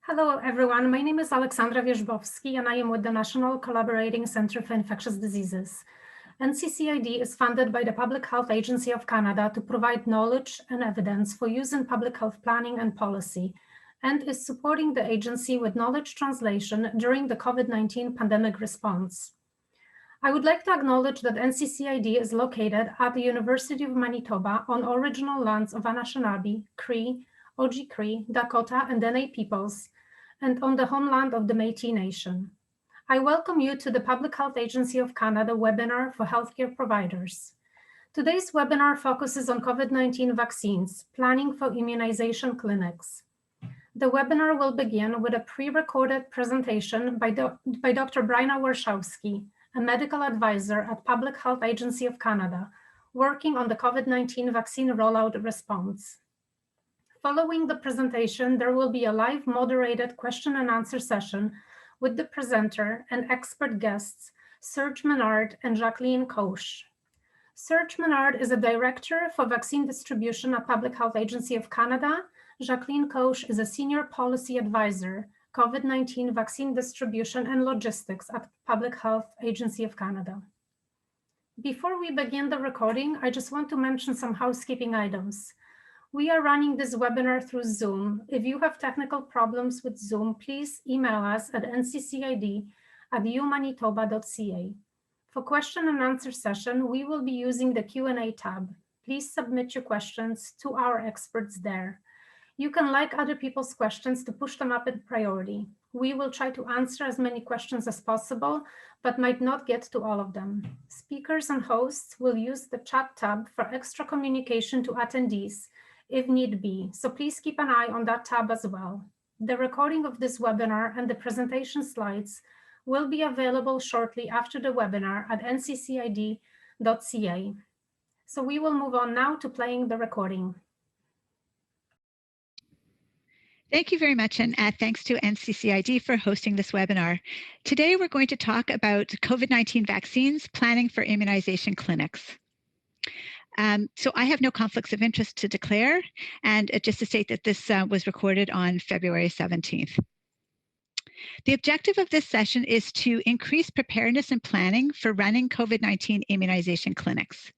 Hello, everyone. My name is Aleksandra Wierzbowski, and I am with the National Collaborating Center for Infectious Diseases. NCCID is funded by the Public Health Agency of Canada to provide knowledge and evidence for use in public health planning and policy, and is supporting the agency with knowledge translation during the COVID-19 pandemic response. I would like to acknowledge that NCCID is located at the University of Manitoba on original lands of Anishinaabe, Cree, Oji-Cree, Dakota, and Dene peoples, and on the homeland of the Métis Nation. I welcome you to the Public Health Agency of Canada webinar for healthcare providers. Today's webinar focuses on COVID-19 vaccines, planning for immunization clinics. The webinar will begin with a pre-recorded presentation by Dr. Bryna Warshawski, a medical advisor at Public Health Agency of Canada, working on the COVID-19 vaccine rollout response. Following the presentation, there will be a live moderated question and answer session with the presenter and expert guests, Serge Menard and Jacqueline Koch. Serge Menard is a director for vaccine distribution at Public Health Agency of Canada. Jacqueline Koch is a senior policy advisor, COVID-19 vaccine distribution and logistics at Public Health Agency of Canada. Before we begin the recording, I just want to mention some housekeeping items. We are running this webinar through Zoom. If you have technical problems with Zoom, please email us at nccid@umanitoba.ca. For question and answer session, we will be using the Q&A tab. Please submit your questions to our experts there. You can like other people's questions to push them up in priority. We will try to answer as many questions as possible, but might not get to all of them. Speakers and hosts will use the chat tab for extra communication to attendees if need be, so please keep an eye on that tab as well. The recording of this webinar and the presentation slides will be available shortly after the webinar at nccid.ca. So we will move on now to playing the recording. Thank you very much, and thanks to NCCID for hosting this webinar. Today, we're going to talk about COVID-19 vaccines, planning for immunization clinics. So I have no conflicts of interest to declare, and just to state that this was recorded on February 17th. The objective of this session is to increase preparedness and planning for running COVID-19 immunization clinics.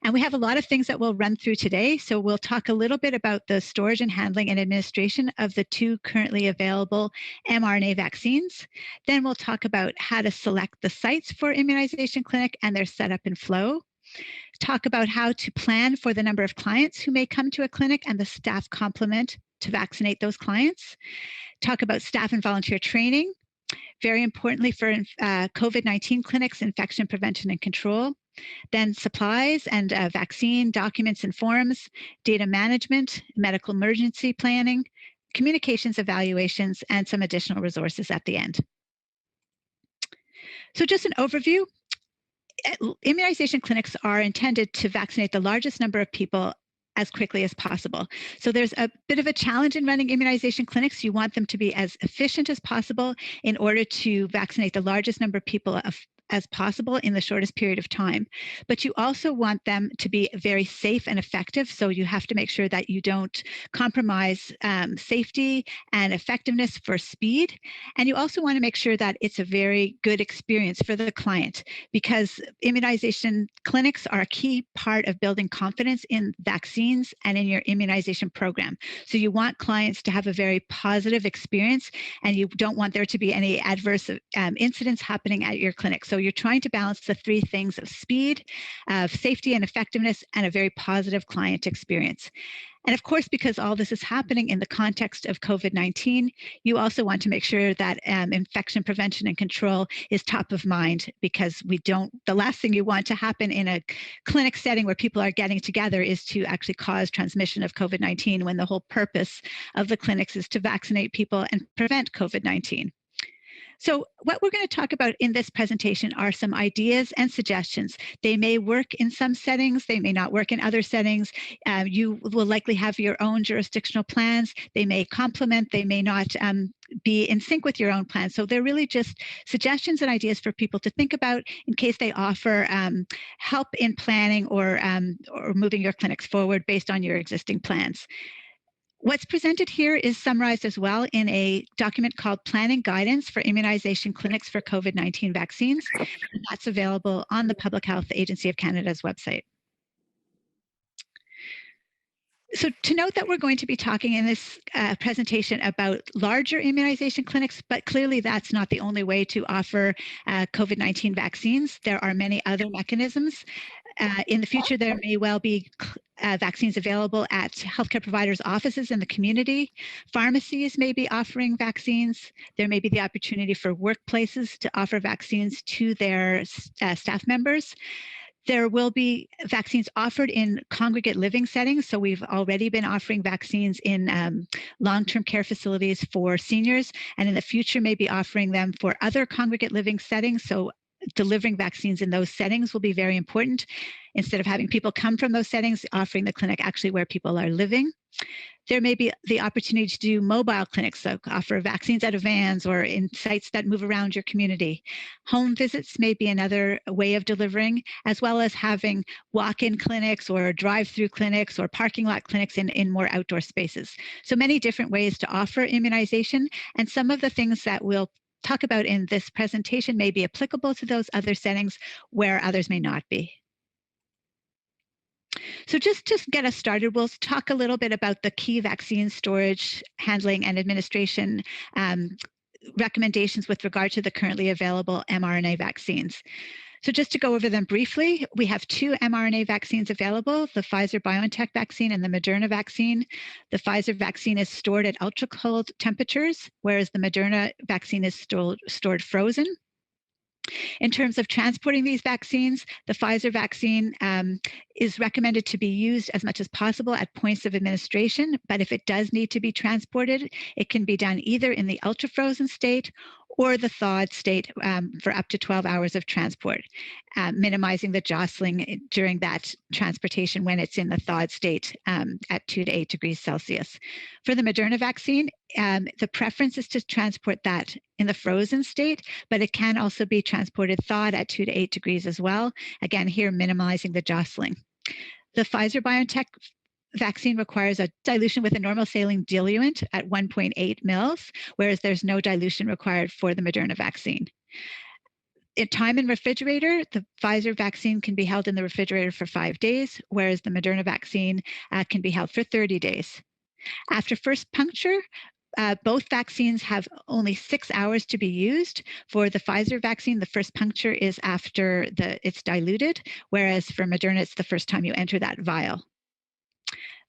And we have a lot of things that we'll run through today. So we'll talk a little bit about the storage and handling and administration of the two currently available mRNA vaccines. Then we'll talk about how to select the sites for immunization clinic and their setup and flow. Talk about how to plan for the number of clients who may come to a clinic and the staff complement to vaccinate those clients. Talk about staff and volunteer training. Very importantly for COVID-19 clinics, infection prevention and control. Then supplies and vaccine documents and forms, data management, medical emergency planning, communications evaluations, and some additional resources at the end. So just an overview. Immunization clinics are intended to vaccinate the largest number of people as quickly as possible. So there's a bit of a challenge in running immunization clinics. You want them to be as efficient as possible in order to vaccinate the largest number of people as possible in the shortest period of time. But you also want them to be very safe and effective. So you have to make sure that you don't compromise safety and effectiveness for speed. And you also want to make sure that it's a very good experience for the client, because immunization clinics are a key part of building confidence in vaccines and in your immunization program. So you want clients to have a very positive experience, and you don't want there to be any adverse incidents happening at your clinic. So you're trying to balance the three things of speed, safety and effectiveness, and a very positive client experience. And of course, because all this is happening in the context of COVID-19, you also want to make sure that infection prevention and control is top of mind, because the last thing you want to happen in a clinic setting where people are getting together is to actually cause transmission of COVID-19, when the whole purpose of the clinics is to vaccinate people and prevent COVID-19. So what we're going to talk about in this presentation are some ideas and suggestions. They may work in some settings, they may not work in other settings. You will likely have your own jurisdictional plans. They may complement, they may not be in sync with your own plan. So they're really just suggestions and ideas for people to think about in case they offer help in planning or moving your clinics forward based on your existing plans. What's presented here is summarized as well in a document called Planning Guidance for Immunization Clinics for COVID-19 Vaccines. That's available on the Public Health Agency of Canada's website. So to note that we're going to be talking in this presentation about larger immunization clinics, but clearly that's not the only way to offer COVID-19 vaccines. There are many other mechanisms. In the future, there may well be vaccines available at healthcare providers' offices in the community. Pharmacies may be offering vaccines. There may be the opportunity for workplaces to offer vaccines to their staff members. There will be vaccines offered in congregate living settings. So we've already been offering vaccines in long-term care facilities for seniors, and in the future may be offering them for other congregate living settings. So delivering vaccines in those settings will be very important. Instead of having people come from those settings, offering the clinic actually where people are living. There may be the opportunity to do mobile clinics, so offer vaccines out of vans or in sites that move around your community. Home visits may be another way of delivering, as well as having walk-in clinics or drive-through clinics or parking lot clinics in more outdoor spaces. So many different ways to offer immunization, and some of the things that we'll talk about in this presentation may be applicable to those other settings where others may not be. So just to get us started, we'll talk a little bit about the key vaccine storage, handling, and administration recommendations with regard to the currently available mRNA vaccines. So just to go over them briefly, we have two mRNA vaccines available, the Pfizer-BioNTech vaccine and the Moderna vaccine. The Pfizer vaccine is stored at ultra-cold temperatures, whereas the Moderna vaccine is stored frozen. In terms of transporting these vaccines, the Pfizer vaccine is recommended to be used as much as possible at points of administration, but if it does need to be transported, it can be done either in the ultra-frozen state or the thawed state for up to 12 hours of transport, minimizing the jostling during that transportation when it's in the thawed state at 2 to 8 degrees Celsius. For the Moderna vaccine, the preference is to transport that in the frozen state, but it can also be transported thawed at 2 to 8 degrees as well. Again, here minimizing the jostling. The Pfizer-BioNTech vaccine requires a dilution with a normal saline diluent at 1.8 mils, whereas there's no dilution required for the Moderna vaccine. In time in refrigerator, the Pfizer vaccine can be held in the refrigerator for 5 days, whereas the Moderna vaccine can be held for 30 days. After first puncture, both vaccines have only 6 hours to be used. For the Pfizer vaccine, the first puncture is after it's diluted, whereas for Moderna, it's the first time you enter that vial.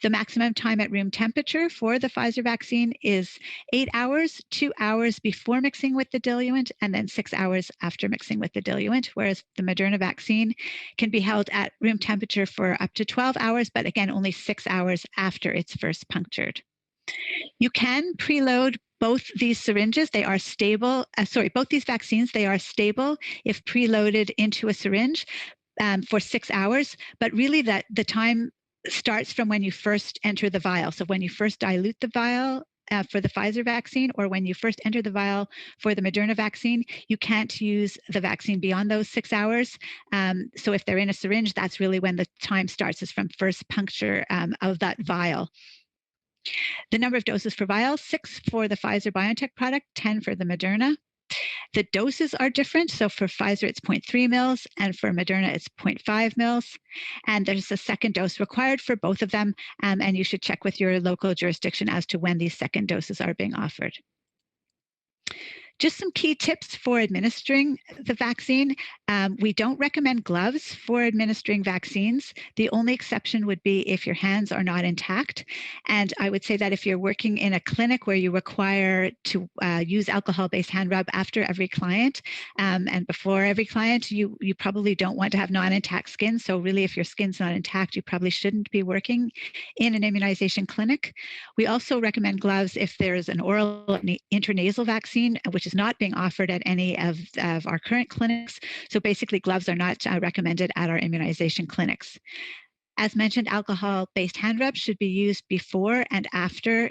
The maximum time at room temperature for the Pfizer vaccine is 8 hours, 2 hours before mixing with the diluent, and then 6 hours after mixing with the diluent, whereas the Moderna vaccine can be held at room temperature for up to 12 hours, but again, only 6 hours after it's first punctured. You can preload both these syringes. They are stable, both these vaccines, they are stable if preloaded into a syringe for 6 hours, but really the time starts from when you first enter the vial. So when you first dilute the vial for the Pfizer vaccine, or when you first enter the vial for the Moderna vaccine, you can't use the vaccine beyond those 6 hours. So if they're in a syringe, that's really when the time starts, is from first puncture of that vial. The number of doses per vial, 6 for the Pfizer-BioNTech product, 10 for the Moderna. The doses are different. So for Pfizer, it's 0.3 mils, and for Moderna, it's 0.5 mils. And there's a second dose required for both of them. And you should check with your local jurisdiction as to when these second doses are being offered. Just some key tips for administering the vaccine. We don't recommend gloves for administering vaccines. The only exception would be if your hands are not intact. And I would say that if you're working in a clinic where you require to use alcohol-based hand rub after every client and before every client, you probably don't want to have non-intact skin. So really, if your skin's not intact, you probably shouldn't be working in an immunization clinic. We also recommend gloves if there's an oral intranasal vaccine, which is not being offered at any of our current clinics. So basically, gloves are not recommended at our immunization clinics. As mentioned, alcohol-based hand rubs should be used before and after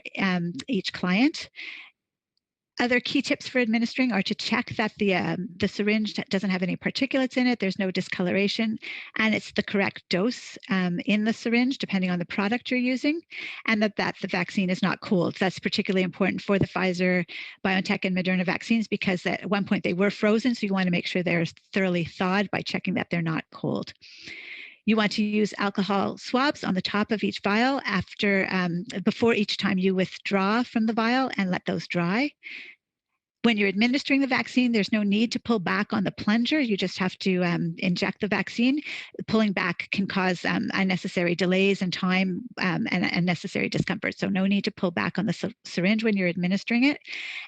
each client. Other key tips for administering are to check that the syringe doesn't have any particulates in it, there's no discoloration, and it's the correct dose in the syringe, depending on the product you're using, and that the vaccine is not cooled. That's particularly important for the Pfizer, BioNTech, and Moderna vaccines because at one point they were frozen, so you want to make sure they're thoroughly thawed by checking that they're not cold. You want to use alcohol swabs on the top of each vial before each time you withdraw from the vial and let those dry. When you're administering the vaccine, there's no need to pull back on the plunger. You just have to inject the vaccine. Pulling back can cause unnecessary delays in time and unnecessary discomfort. So no need to pull back on the syringe when you're administering it.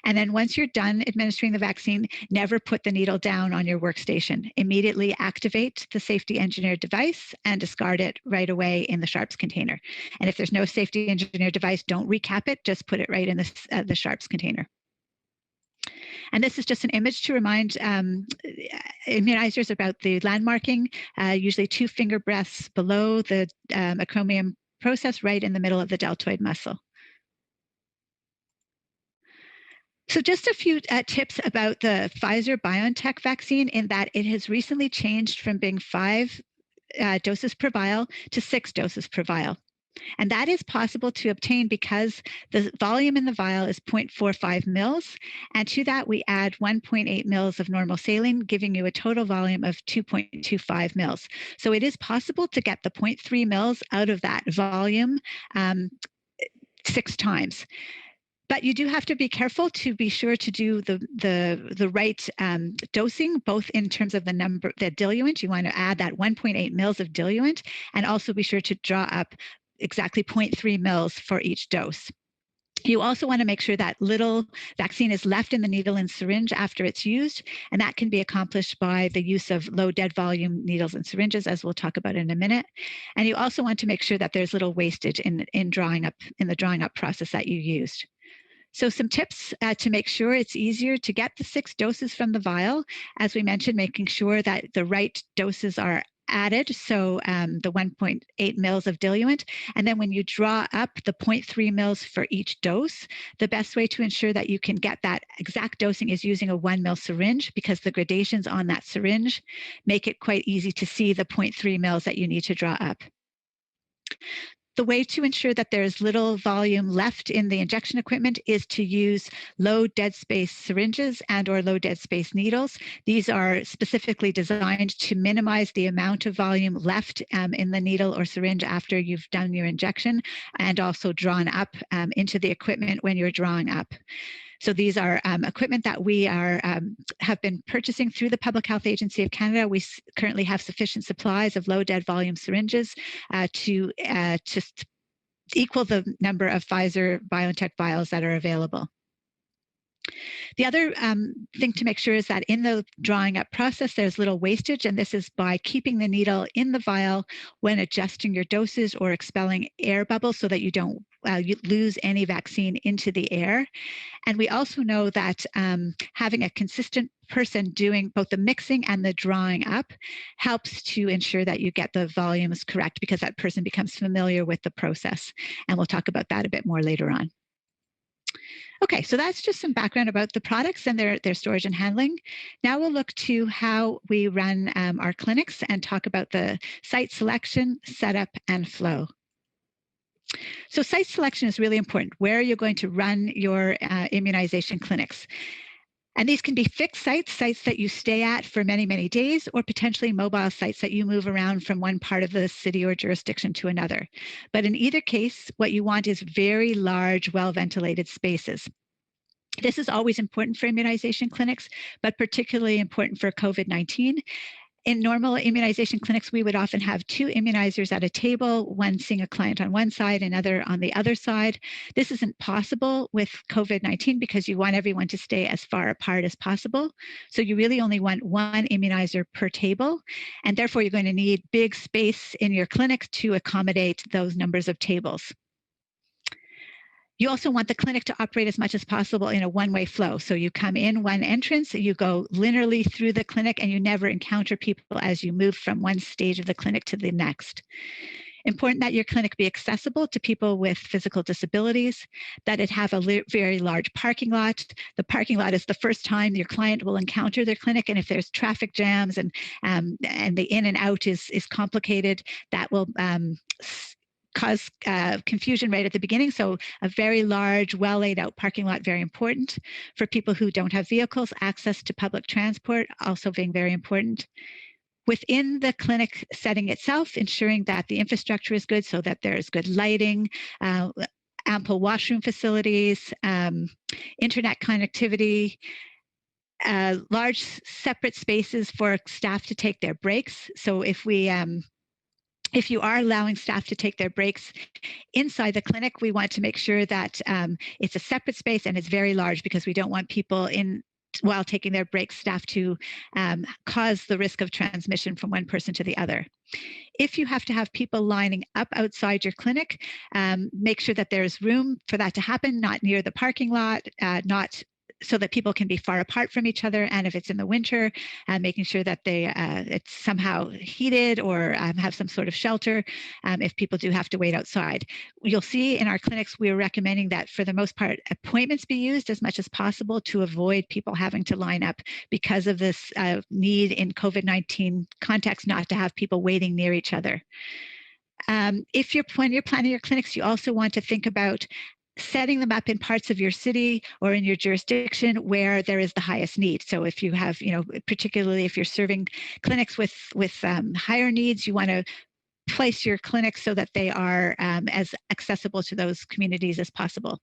And then once you're done administering the vaccine, never put the needle down on your workstation. Immediately activate the safety engineered device and discard it right away in the Sharps container. And if there's no safety engineered device, don't recap it. Just put it right in the Sharps container. And this is just an image to remind immunizers about the landmarking, usually 2 finger breaths below the acromion process, right in the middle of the deltoid muscle. So just a few tips about the Pfizer-BioNTech vaccine in that it has recently changed from being 5 doses per vial to 6 doses per vial. And that is possible to obtain because the volume in the vial is 0.45 mils. And to that, we add 1.8 mils of normal saline, giving you a total volume of 2.25 mils. So it is possible to get the 0.3 mils out of that volume 6 times. But you do have to be careful to be sure to do the right dosing, both in terms of the diluent. You want to add that 1.8 mils of diluent, and also be sure to draw up exactly 0.3 mils for each dose. You also want to make sure that little vaccine is left in the needle and syringe after it's used, and that can be accomplished by the use of low dead volume needles and syringes, as we'll talk about in a minute. And you also want to make sure that there's little wastage in the drawing up process that you used. So some tips to make sure it's easier to get the 6 doses from the vial. As we mentioned, making sure that the right doses are added, so the 1.8 mils of diluent, and then when you draw up the 0.3 mils for each dose, the best way to ensure that you can get that exact dosing is using a 1 mil syringe, because the gradations on that syringe make it quite easy to see the 0.3 mils that you need to draw up. The way to ensure that there's little volume left in the injection equipment is to use low dead space syringes and/or low dead space needles. These are specifically designed to minimize the amount of volume left in the needle or syringe after you've done your injection, and also drawn up into the equipment when you're drawing up. So these are equipment that we have been purchasing through the Public Health Agency of Canada. We currently have sufficient supplies of low dead volume syringes to equal the number of Pfizer-BioNTech vials that are available. The other thing to make sure is that in the drawing up process, there's little wastage, and this is by keeping the needle in the vial when adjusting your doses or expelling air bubbles so that you don't lose any vaccine into the air. And we also know that having a consistent person doing both the mixing and the drawing up helps to ensure that you get the volumes correct, because that person becomes familiar with the process. And we'll talk about that a bit more later on. Okay, so that's just some background about the products and their storage and handling. Now we'll look to how we run our clinics and talk about the site selection, setup, and flow. So site selection is really important. Where are you going to run your immunization clinics? And these can be fixed sites that you stay at for many, many days, or potentially mobile sites that you move around from one part of the city or jurisdiction to another. But in either case, what you want is very large, well-ventilated spaces. This is always important for immunization clinics, but particularly important for COVID-19. In normal immunization clinics, we would often have 2 immunizers at a table, one seeing a client on one side, another on the other side. This isn't possible with COVID-19 because you want everyone to stay as far apart as possible. So you really only want 1 immunizer per table, and therefore you're going to need big space in your clinic to accommodate those numbers of tables. You also want the clinic to operate as much as possible in a one-way flow. So you come in one entrance, you go linearly through the clinic, and you never encounter people as you move from one stage of the clinic to the next. Important that your clinic be accessible to people with physical disabilities, that it have a very large parking lot. The parking lot is the first time your client will encounter their clinic, and if there's traffic jams and the in and out is complicated, that will cause confusion right at the beginning. So a very large, well laid out parking lot, very important. For people who don't have vehicles, access to public transport, also being very important. Within the clinic setting itself, ensuring that the infrastructure is good so that there's good lighting, ample washroom facilities, internet connectivity, large separate spaces for staff to take their breaks. So if you are allowing staff to take their breaks inside the clinic, we want to make sure that it's a separate space and it's very large, because we don't want people in while taking their breaks, staff to cause the risk of transmission from one person to the other. If you have to have people lining up outside your clinic, make sure that there's room for that to happen, not near the parking lot, not so that people can be far apart from each other. And if it's in the winter, making sure that it's somehow heated or have some sort of shelter if people do have to wait outside. You'll see in our clinics, we're recommending that for the most part, appointments be used as much as possible to avoid people having to line up, because of this need in COVID-19 context not to have people waiting near each other. When you're planning your clinics, you also want to think about setting them up in parts of your city or in your jurisdiction where there is the highest need. So if you have, particularly if you're serving clinics with higher needs, you want to place your clinics so that they are as accessible to those communities as possible.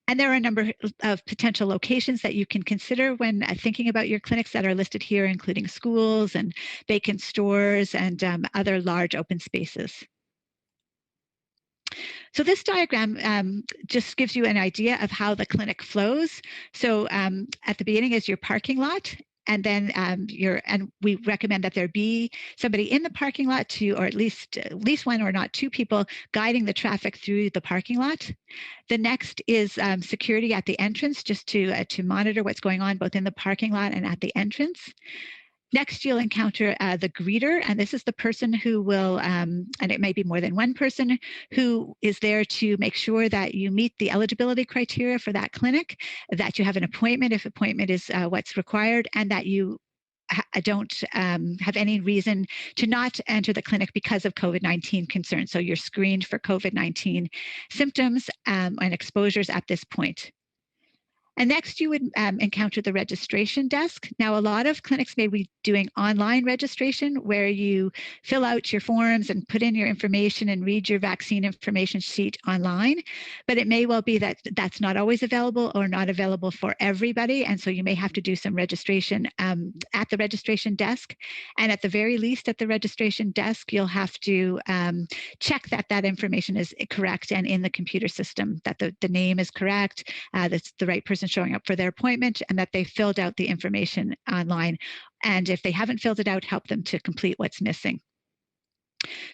And there are a number of potential locations that you can consider when thinking about your clinics that are listed here, including schools and vacant stores and other large open spaces. So this diagram just gives you an idea of how the clinic flows. So at the beginning is your parking lot, and then and we recommend that there be somebody in the parking lot or at least one or not two people guiding the traffic through the parking lot. The next is security at the entrance, just to monitor what's going on both in the parking lot and at the entrance. Next, you'll encounter the greeter, and this is the person who will, and it may be more than one person, who is there to make sure that you meet the eligibility criteria for that clinic, that you have an appointment if appointment is what's required, and that you don't have any reason to not enter the clinic because of COVID-19 concerns. So you're screened for COVID-19 symptoms and exposures at this point. And next, you would encounter the registration desk. Now, a lot of clinics may be doing online registration where you fill out your forms and put in your information and read your vaccine information sheet online. But it may well be that that's not always available or not available for everybody. And so you may have to do some registration at the registration desk. And at the very least, at the registration desk, you'll have to check that information is correct and in the computer system, that the name is correct, that's the right person showing up for their appointment, and that they filled out the information online. And if they haven't filled it out, help them to complete what's missing.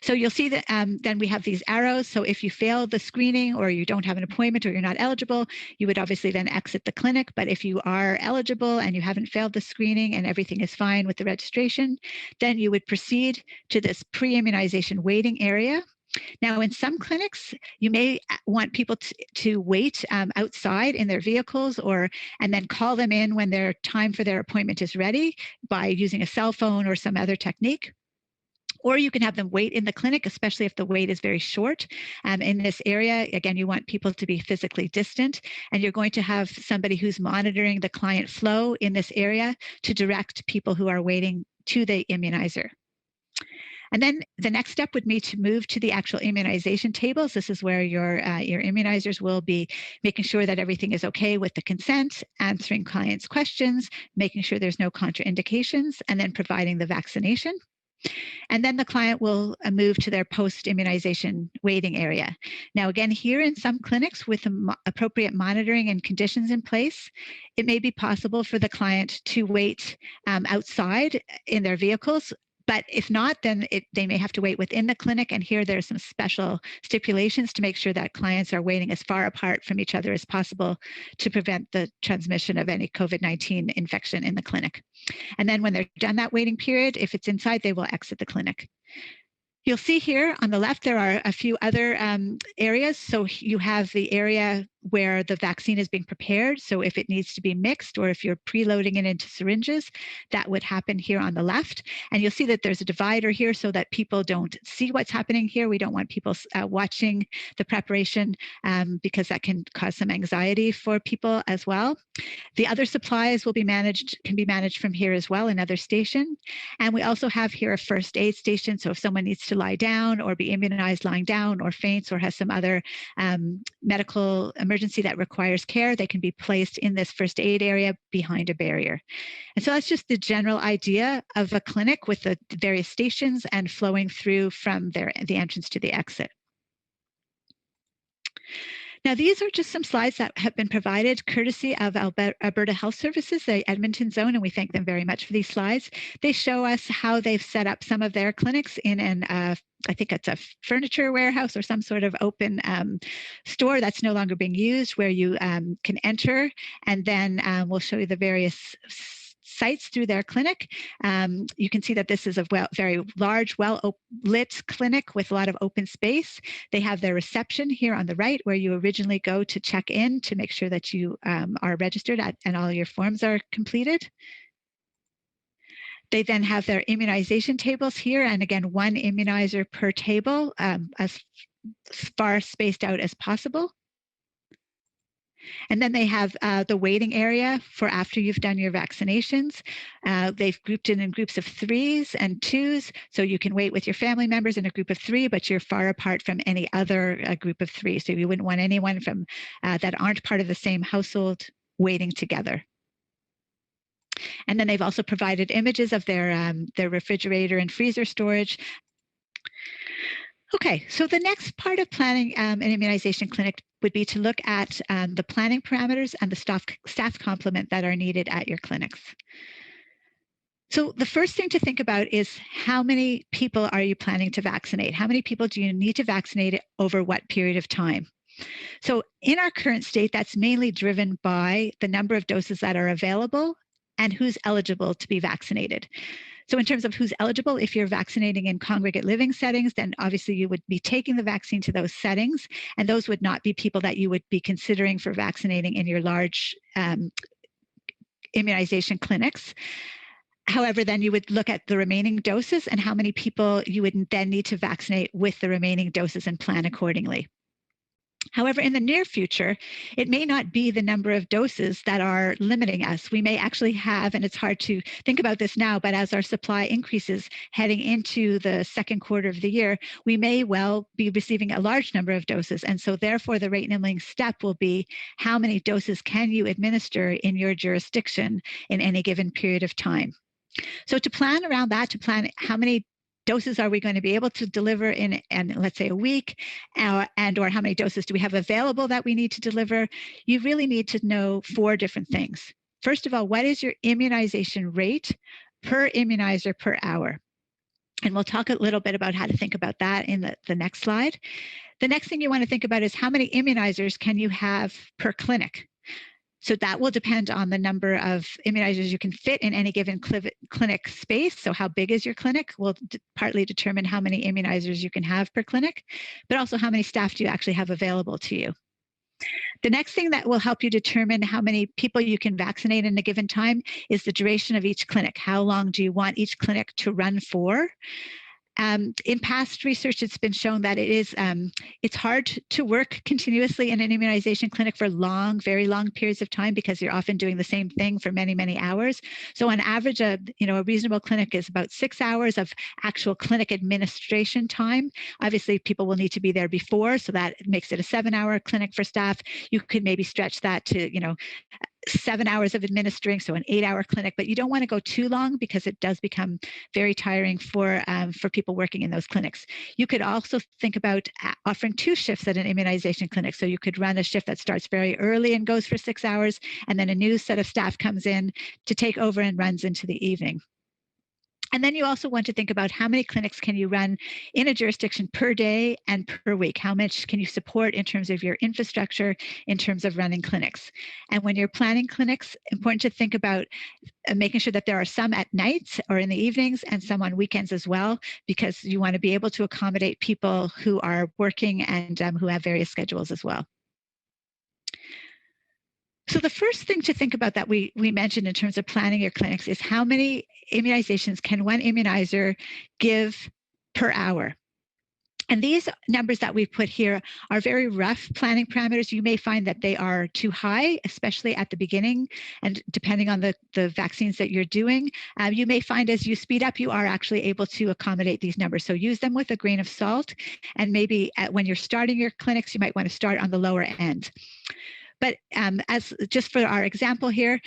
So you'll see that then we have these arrows. So if you fail the screening or you don't have an appointment or you're not eligible, you would obviously then exit the clinic. But if you are eligible and you haven't failed the screening and everything is fine with the registration, then you would proceed to this pre-immunization waiting area. Now, in some clinics, you may want people to wait outside in their vehicles and then call them in when their time for their appointment is ready by using a cell phone or some other technique. Or you can have them wait in the clinic, especially if the wait is very short. In this area, again, you want people to be physically distant, and you're going to have somebody who's monitoring the client flow in this area to direct people who are waiting to the immunizer. And then the next step would be to move to the actual immunization tables. This is where your immunizers will be making sure that everything is okay with the consent, answering clients' questions, making sure there's no contraindications, and then providing the vaccination. And then the client will move to their post-immunization waiting area. Now, again, here in some clinics with appropriate monitoring and conditions in place, it may be possible for the client to wait outside in their vehicles. But if not, then they may have to wait within the clinic. And here there's some special stipulations to make sure that clients are waiting as far apart from each other as possible to prevent the transmission of any COVID-19 infection in the clinic. And then when they're done that waiting period, if it's inside, they will exit the clinic. You'll see here on the left, there are a few other areas. So you have the area where the vaccine is being prepared. So if it needs to be mixed or if you're preloading it into syringes, that would happen here on the left. And you'll see that there's a divider here so that people don't see what's happening here. We don't want people watching the preparation because that can cause some anxiety for people as well. The other supplies can be managed from here as well, another station. And we also have here a first aid station. So if someone needs to lie down or be immunized lying down or faints or has some other medical emergency that requires care, they can be placed in this first aid area behind a barrier. And so that's just the general idea of a clinic with the various stations and flowing through from the entrance to the exit. Now, these are just some slides that have been provided courtesy of Alberta Health Services, the Edmonton zone, and we thank them very much for these slides. They show us how they've set up some of their clinics in I think it's a furniture warehouse or some sort of open store that's no longer being used, where you can enter, and then we'll show you the various sites through their clinic. You can see that this is a very large, well-lit clinic with a lot of open space. They have their reception here on the right, where you originally go to check in to make sure that you are registered and all your forms are completed. They then have their immunization tables here, and again, one immunizer per table, as far spaced out as possible. And then they have the waiting area for after you've done your vaccinations. They've grouped it in groups of 3s and 2s, so you can wait with your family members in a group of 3, but you're far apart from any other group of 3. So you wouldn't want anyone from that aren't part of the same household waiting together. And then they've also provided images of their refrigerator and freezer storage. Okay, so the next part of planning an immunization clinic would be to look at the planning parameters and the staff complement that are needed at your clinics. So the first thing to think about is, how many people are you planning to vaccinate? How many people do you need to vaccinate over what period of time? So in our current state, that's mainly driven by the number of doses that are available and who's eligible to be vaccinated. So in terms of who's eligible, if you're vaccinating in congregate living settings, then obviously you would be taking the vaccine to those settings, and those would not be people that you would be considering for vaccinating in your large immunization clinics. However, then you would look at the remaining doses and how many people you would then need to vaccinate with the remaining doses and plan accordingly. However, in the near future, it may not be the number of doses that are limiting us. We may actually have, and it's hard to think about this now, but as our supply increases heading into the second quarter of the year, we may well be receiving a large number of doses. And so therefore, the rate limiting step will be, how many doses can you administer in your jurisdiction in any given period of time? So to plan around that, to plan how many doses are we going to be able to deliver in let's say a week, and or how many doses do we have available that we need to deliver, you really need to know 4 different things. First of all, what is your immunization rate per immunizer per hour? And we'll talk a little bit about how to think about that in the next slide. The next thing you want to think about is, how many immunizers can you have per clinic? So that will depend on the number of immunizers you can fit in any given clinic space. So how big is your clinic will partly determine how many immunizers you can have per clinic, but also how many staff do you actually have available to you. The next thing that will help you determine how many people you can vaccinate in a given time is the duration of each clinic. How long do you want each clinic to run for? In past research, it's been shown that it's hard to work continuously in an immunization clinic for long, very long periods of time, because you're often doing the same thing for many, many hours. So on average, a reasonable clinic is about 6 hours of actual clinic administration time. Obviously, people will need to be there before, so that makes it a 7-hour clinic for staff. You could maybe stretch that to, 7 hours of administering, so an 8-hour clinic, but you don't want to go too long because it does become very tiring for people working in those clinics. You could also think about offering 2 shifts at an immunization clinic. So you could run a shift that starts very early and goes for 6 hours, and then a new set of staff comes in to take over and runs into the evening. And then you also want to think about how many clinics can you run in a jurisdiction per day and per week? How much can you support in terms of your infrastructure, in terms of running clinics? And when you're planning clinics, important to think about making sure that there are some at night or in the evenings and some on weekends as well, because you want to be able to accommodate people who are working and who have various schedules as well. So the first thing to think about that we mentioned in terms of planning your clinics is how many immunizations can one immunizer give per hour? And these numbers that we've put here are very rough planning parameters. You may find that they are too high, especially at the beginning, and depending on the vaccines that you're doing. You may find as you speed up, you are actually able to accommodate these numbers. So use them with a grain of salt, and maybe when you're starting your clinics, you might want to start on the lower end. But as just for our example here,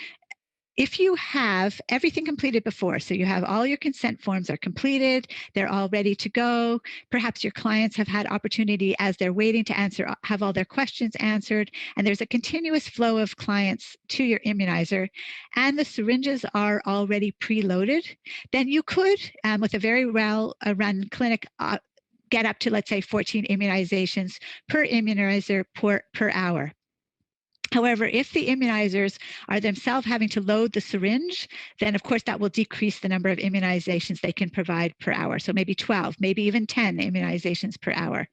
if you have everything completed before, so you have all your consent forms are completed, they're all ready to go, perhaps your clients have had opportunity as they're waiting to answer, have all their questions answered, and there's a continuous flow of clients to your immunizer, and the syringes are already preloaded, then you could, with a very well-run clinic, get up to, let's say, 14 immunizations per immunizer per hour. However, if the immunizers are themselves having to load the syringe, then of course that will decrease the number of immunizations they can provide per hour. So maybe 12, maybe even 10 immunizations per hour.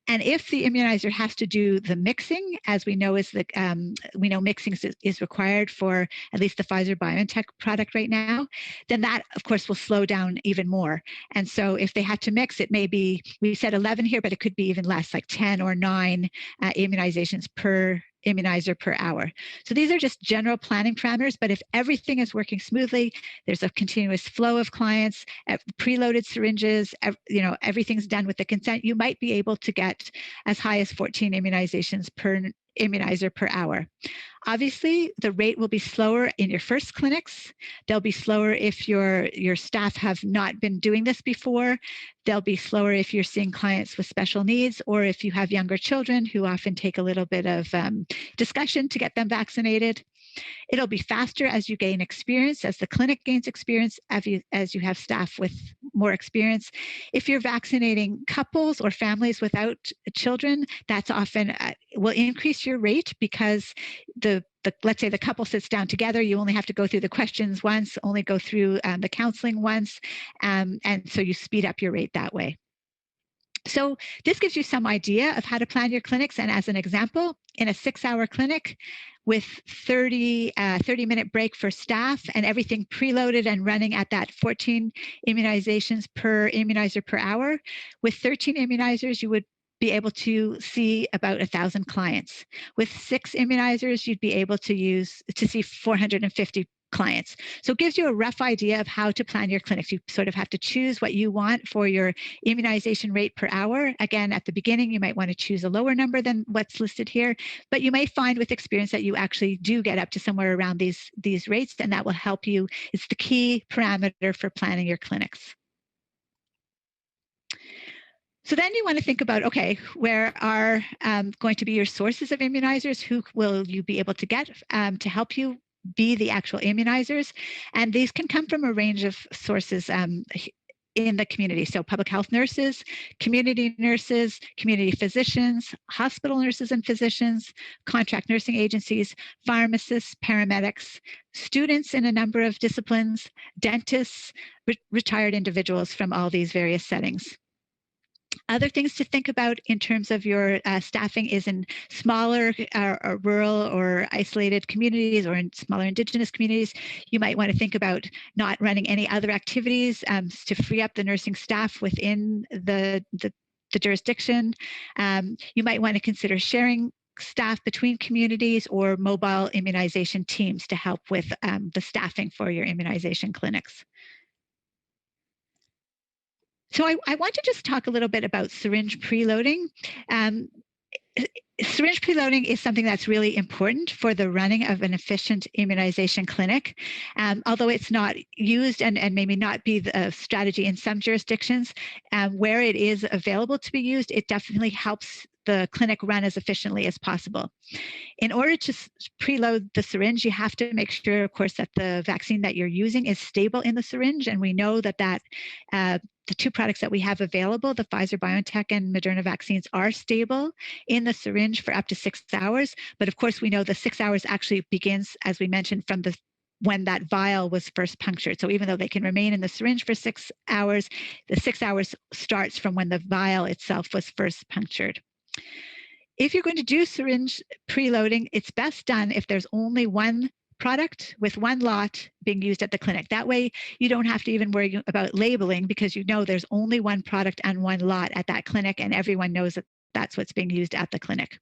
And if the immunizer has to do the mixing, as we know we know mixing is required for at least the Pfizer-BioNTech product right now, then that of course will slow down even more. And so if they had to mix, it may be, we said 11 here, but it could be even less, like 10 or 9 immunizations per immunizer per hour. So these are just general planning parameters, but if everything is working smoothly, there's a continuous flow of clients, preloaded syringes, everything's done with the consent, you might be able to get as high as 14 immunizations per immunizer per hour. Obviously, the rate will be slower in your first clinics. They'll be slower if your staff have not been doing this before. They'll be slower if you're seeing clients with special needs, or if you have younger children who often take a little bit of discussion to get them vaccinated. It'll be faster as you gain experience, as the clinic gains experience, as you have staff with more experience. If you're vaccinating couples or families without children, that's often will increase your rate, because let's say the couple sits down together, you only have to go through the questions once, only go through the counseling once, and so you speed up your rate that way. So this gives you some idea of how to plan your clinics. And as an example, in a 6-hour clinic with 30-minute break for staff and everything preloaded and running at that 14 immunizations per immunizer per hour, with 13 immunizers, you would be able to see about 1,000 clients. With 6 immunizers, you'd be able to see 450 clients. So it gives you a rough idea of how to plan your clinics. You sort of have to choose what you want for your immunization rate per hour. Again, at the beginning, you might want to choose a lower number than what's listed here, but you may find with experience that you actually do get up to somewhere around these rates, and that will help you. It's the key parameter for planning your clinics. So then you want to think about, okay, where are going to be your sources of immunizers? Who will you be able to get to help you be the actual immunizers? And these can come from a range of sources in the community. So public health nurses, community physicians, hospital nurses and physicians, contract nursing agencies, pharmacists, paramedics, students in a number of disciplines, dentists, retired individuals from all these various settings. Other things to think about in terms of your staffing is in smaller or rural or isolated communities, or in smaller Indigenous communities. You might want to think about not running any other activities to free up the nursing staff within the jurisdiction. You might want to consider sharing staff between communities or mobile immunization teams to help with the staffing for your immunization clinics. So I want to just talk a little bit about syringe preloading. Syringe preloading is something that's really important for the running of an efficient immunization clinic. Although it's not used and maybe not be the strategy in some jurisdictions, where it is available to be used, it definitely helps the clinic run as efficiently as possible. In order to preload the syringe, you have to make sure, of course, that the vaccine that you're using is stable in the syringe. And we know that the two products that we have available, the Pfizer-BioNTech and Moderna vaccines, are stable in the syringe for up to 6 hours. But of course, we know the 6 hours actually begins, as we mentioned, from when that vial was first punctured. So even though they can remain in the syringe for 6 hours, the 6 hours starts from when the vial itself was first punctured. If you're going to do syringe preloading, it's best done if there's only one product with one lot being used at the clinic. That way, you don't have to even worry about labeling, because you know there's only one product and one lot at that clinic, and everyone knows that that's what's being used at the clinic.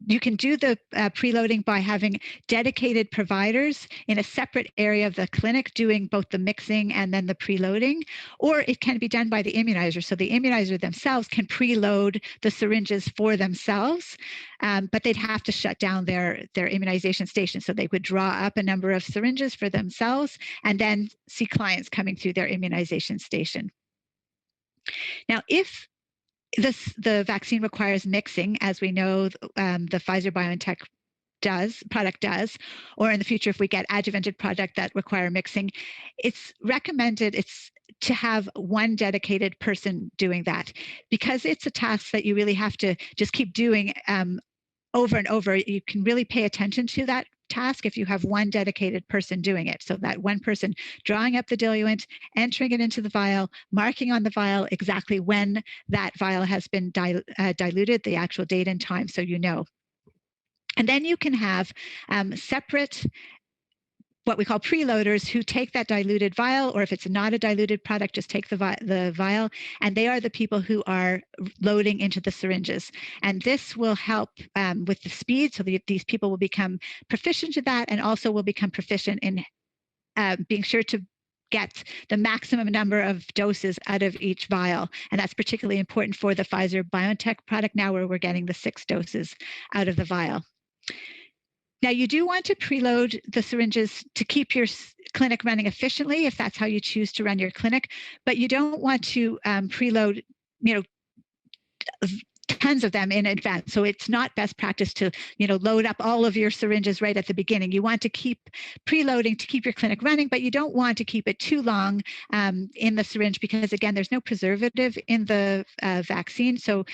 You can do the preloading by having dedicated providers in a separate area of the clinic doing both the mixing and then the preloading, or it can be done by the immunizer. So the immunizer themselves can preload the syringes for themselves, but they'd have to shut down their immunization station. So they would draw up a number of syringes for themselves and then see clients coming through their immunization station. Now, if the vaccine requires mixing, as we know the Pfizer-BioNTech product does, or in the future if we get adjuvanted product that require mixing, it's recommended to have one dedicated person doing that, because it's a task that you really have to just keep doing over and over. You can really pay attention to that task if you have one dedicated person doing it. So that one person drawing up the diluent, entering it into the vial, marking on the vial exactly when that vial has been diluted, the actual date and time, so you know. And then you can have separate, what we call preloaders, who take that diluted vial, or if it's not a diluted product, just take the vial, and they are the people who are loading into the syringes. And this will help with the speed, so these people will become proficient at that, and also will become proficient in being sure to get the maximum number of doses out of each vial. And that's particularly important for the Pfizer-BioNTech product now, where we're getting the 6 doses out of the vial. Now, you do want to preload the syringes to keep your clinic running efficiently, if that's how you choose to run your clinic, but you don't want to preload, tons of them in advance. So it's not best practice to, load up all of your syringes right at the beginning. You want to keep preloading to keep your clinic running, but you don't want to keep it too long in the syringe, because again, there's no preservative in the vaccine. So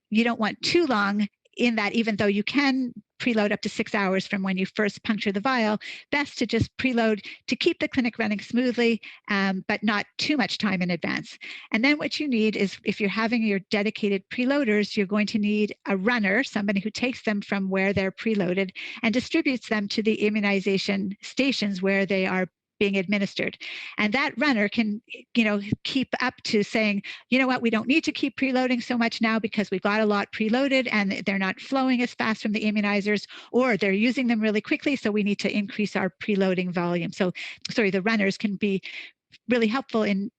you don't want too long in that, even though you can preload up to 6 hours from when you first puncture the vial. Best to just preload to keep the clinic running smoothly, but not too much time in advance. And then what you need is, if you're having your dedicated preloaders, you're going to need a runner, somebody who takes them from where they're preloaded and distributes them to the immunization stations where they are being administered. And that runner can, keep up to saying, you know what, we don't need to keep preloading so much now because we've got a lot preloaded and they're not flowing as fast from the immunizers, or they're using them really quickly, so we need to increase our preloading volume. So, the runners can be really helpful in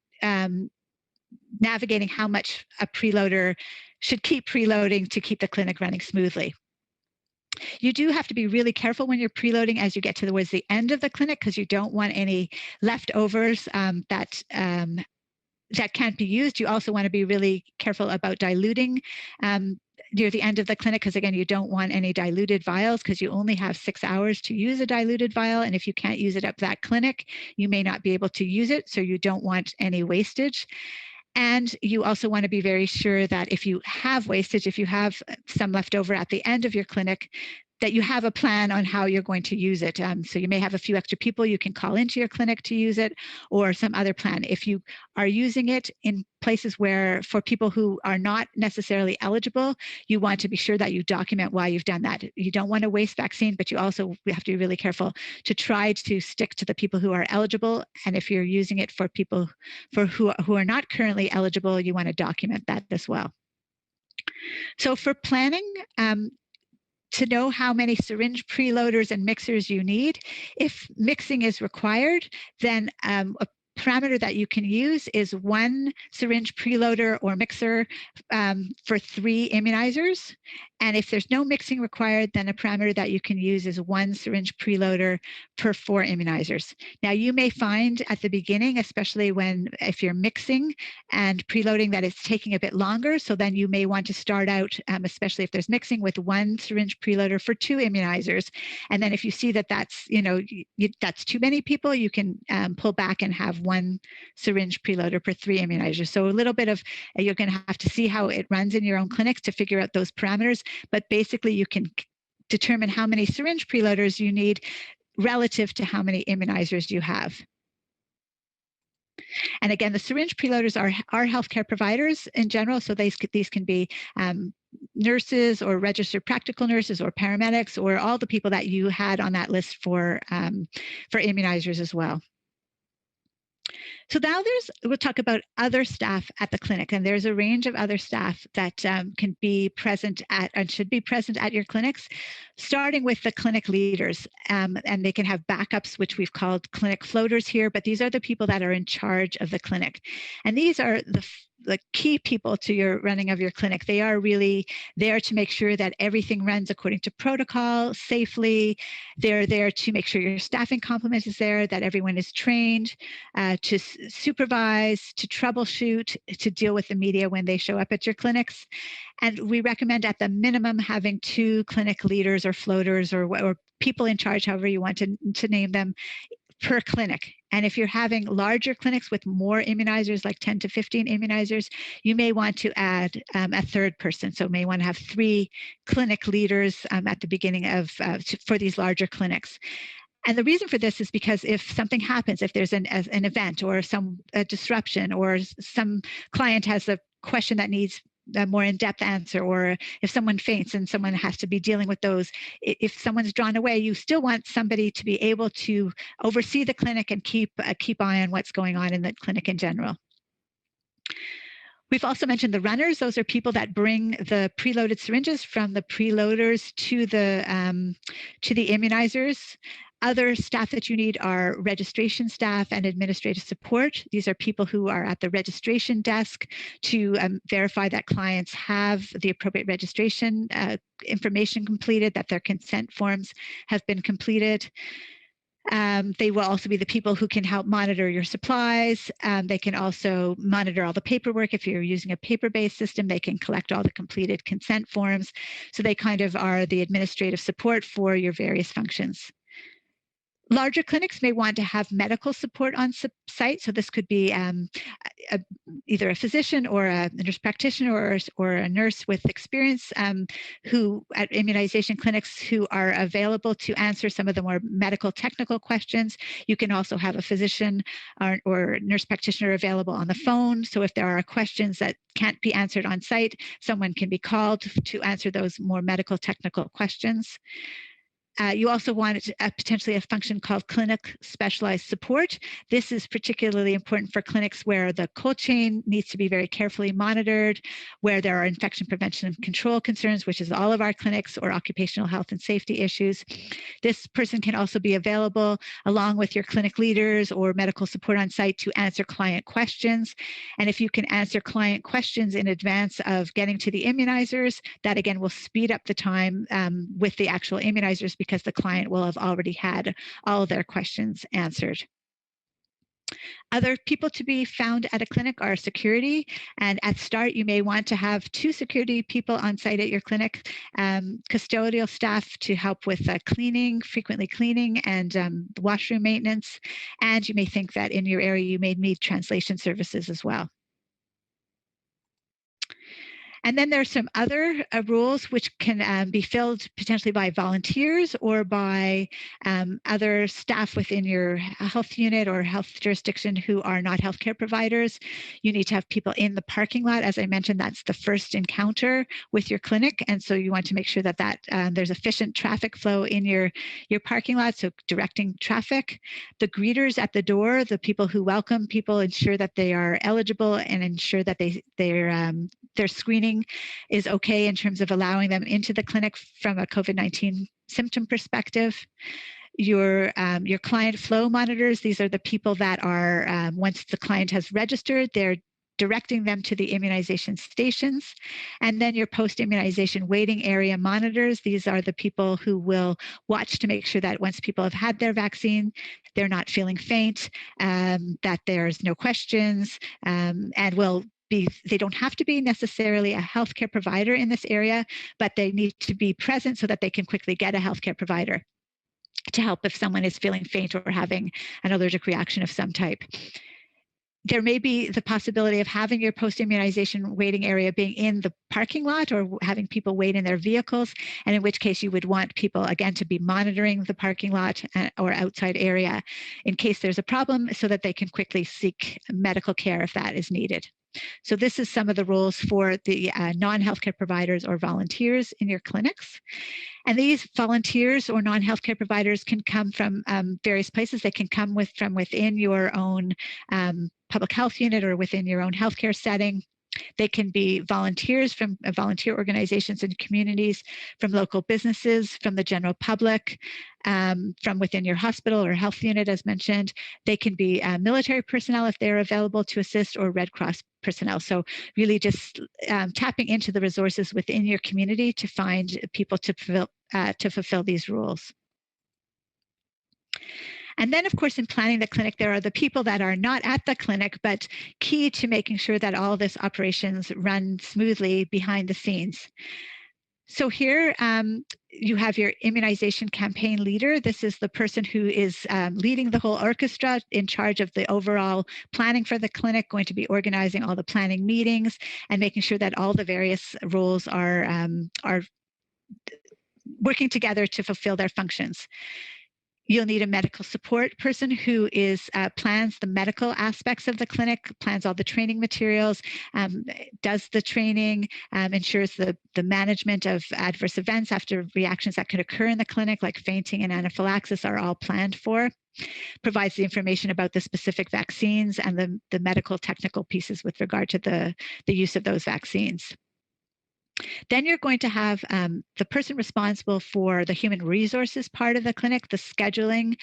navigating how much a preloader should keep preloading to keep the clinic running smoothly. You do have to be really careful when you're preloading as you get towards the end of the clinic, because you don't want any leftovers that can't be used. You also want to be really careful about diluting near the end of the clinic, because again, you don't want any diluted vials, because you only have 6 hours to use a diluted vial. And if you can't use it at that clinic, you may not be able to use it. So you don't want any wastage. And you also want to be very sure that if you have wastage, if you have some left over at the end of your clinic, that you have a plan on how you're going to use it. So you may have a few extra people you can call into your clinic to use it, or some other plan. If you are using it in places where, for people who are not necessarily eligible, you want to be sure that you document why you've done that. You don't want to waste vaccine, but you also have to be really careful to try to stick to the people who are eligible. And if you're using it for people who are not currently eligible, you want to document that as well. So for planning, to know how many syringe preloaders and mixers you need. If mixing is required, then a parameter that you can use is 1 syringe preloader or mixer for 3 immunizers. And if there's no mixing required, then a parameter that you can use is 1 syringe preloader per 4 immunizers. Now, you may find at the beginning, especially if you're mixing and preloading, that it's taking a bit longer. So then you may want to start out, especially if there's mixing, with 1 syringe preloader for 2 immunizers. And then if you see that that's, that's too many people, you can pull back and have 1 syringe preloader per 3 immunizers. So a little bit of, you're going to have to see how it runs in your own clinics to figure out those parameters. But basically, you can determine how many syringe preloaders you need relative to how many immunizers you have. And again, the syringe preloaders are healthcare providers in general. So these can be nurses or registered practical nurses or paramedics or all the people that you had on that list for immunizers as well. So now we'll talk about other staff at the clinic, and there's a range of other staff that can be present at and should be present at your clinics, starting with the clinic leaders. And they can have backups, which we've called clinic floaters here, but these are the people that are in charge of the clinic. And these are the key people to your running of your clinic. They are really there to make sure that everything runs according to protocol safely. They're there to make sure your staffing complement is there, that everyone is trained to supervise, to troubleshoot, to deal with the media when they show up at your clinics. And we recommend at the minimum having 2 clinic leaders or floaters or people in charge, however you want to name them, per clinic. And if you're having larger clinics with more immunizers, like 10 to 15 immunizers, you may want to add a 3rd person. So you may want to have 3 clinic leaders at the beginning for these larger clinics. And the reason for this is because if something happens, if there's an event or a disruption, or some client has a question that needs a more in-depth answer, or if someone faints and someone has to be dealing with those, if someone's drawn away, you still want somebody to be able to oversee the clinic and keep eye on what's going on in the clinic in general. We've also mentioned the runners. Those are people that bring the preloaded syringes from the preloaders to the immunizers. Other staff that you need are registration staff and administrative support. These are people who are at the registration desk to verify that clients have the appropriate registration information completed, that their consent forms have been completed. They will also be the people who can help monitor your supplies. They can also monitor all the paperwork. If you're using a paper-based system, they can collect all the completed consent forms. So they kind of are the administrative support for your various functions. Larger clinics may want to have medical support on site. So this could be either a physician or a nurse practitioner or a nurse with experience who at immunization clinics who are available to answer some of the more medical technical questions. You can also have a physician or nurse practitioner available on the phone. So if there are questions that can't be answered on site, someone can be called to answer those more medical technical questions. You also want potentially a function called clinic specialized support. This is particularly important for clinics where the cold chain needs to be very carefully monitored, where there are infection prevention and control concerns, which is all of our clinics, or occupational health and safety issues. This person can also be available along with your clinic leaders or medical support on site to answer client questions. And if you can answer client questions in advance of getting to the immunizers, that again will speed up the time with the actual immunizers, because the client will have already had all of their questions answered. Other people to be found at a clinic are security. And at start, you may want to have 2 security people on site at your clinic, custodial staff to help with cleaning, frequently cleaning, and washroom maintenance. And you may think that in your area, you may need translation services as well. And then there's some other rules which can be filled potentially by volunteers or by other staff within your health unit or health jurisdiction who are not healthcare providers. You need to have people in the parking lot. As I mentioned, that's the first encounter with your clinic. And so you want to make sure that there's efficient traffic flow in your parking lot, so directing traffic. The greeters at the door, the people who welcome people, ensure that they are eligible and ensure that their screening is okay in terms of allowing them into the clinic from a COVID-19 symptom perspective. Your client flow monitors, these are the people that are, once the client has registered, they're directing them to the immunization stations. And then your post-immunization waiting area monitors. These are the people who will watch to make sure that once people have had their vaccine, they're not feeling faint, that there's no questions, and they don't have to be necessarily a healthcare provider in this area, but they need to be present so that they can quickly get a healthcare provider to help if someone is feeling faint or having an allergic reaction of some type. There may be the possibility of having your post-immunization waiting area being in the parking lot or having people wait in their vehicles, and in which case you would want people, again, to be monitoring the parking lot or outside area in case there's a problem so that they can quickly seek medical care if that is needed. So this is some of the roles for the non-healthcare providers or volunteers in your clinics. And these volunteers or non-healthcare providers can come from various places. They can come from within your own public health unit or within your own healthcare setting. They can be volunteers from volunteer organizations and communities, from local businesses, from the general public, from within your hospital or health unit, as mentioned. They can be military personnel if they're available to assist, or Red Cross personnel. So really just tapping into the resources within your community to find people to fulfill these roles. And then, of course, in planning the clinic, there are the people that are not at the clinic, but key to making sure that all this operations run smoothly behind the scenes. So here you have your immunization campaign leader. This is the person who is leading the whole orchestra, in charge of the overall planning for the clinic, going to be organizing all the planning meetings and making sure that all the various roles are working together to fulfill their functions. You'll need a medical support person who plans the medical aspects of the clinic, plans all the training materials, does the training, ensures the management of adverse events after reactions that could occur in the clinic, like fainting and anaphylaxis, are all planned for, provides the information about the specific vaccines and the medical technical pieces with regard to the use of those vaccines. Then you're going to have the person responsible for the human resources part of the clinic, the scheduling.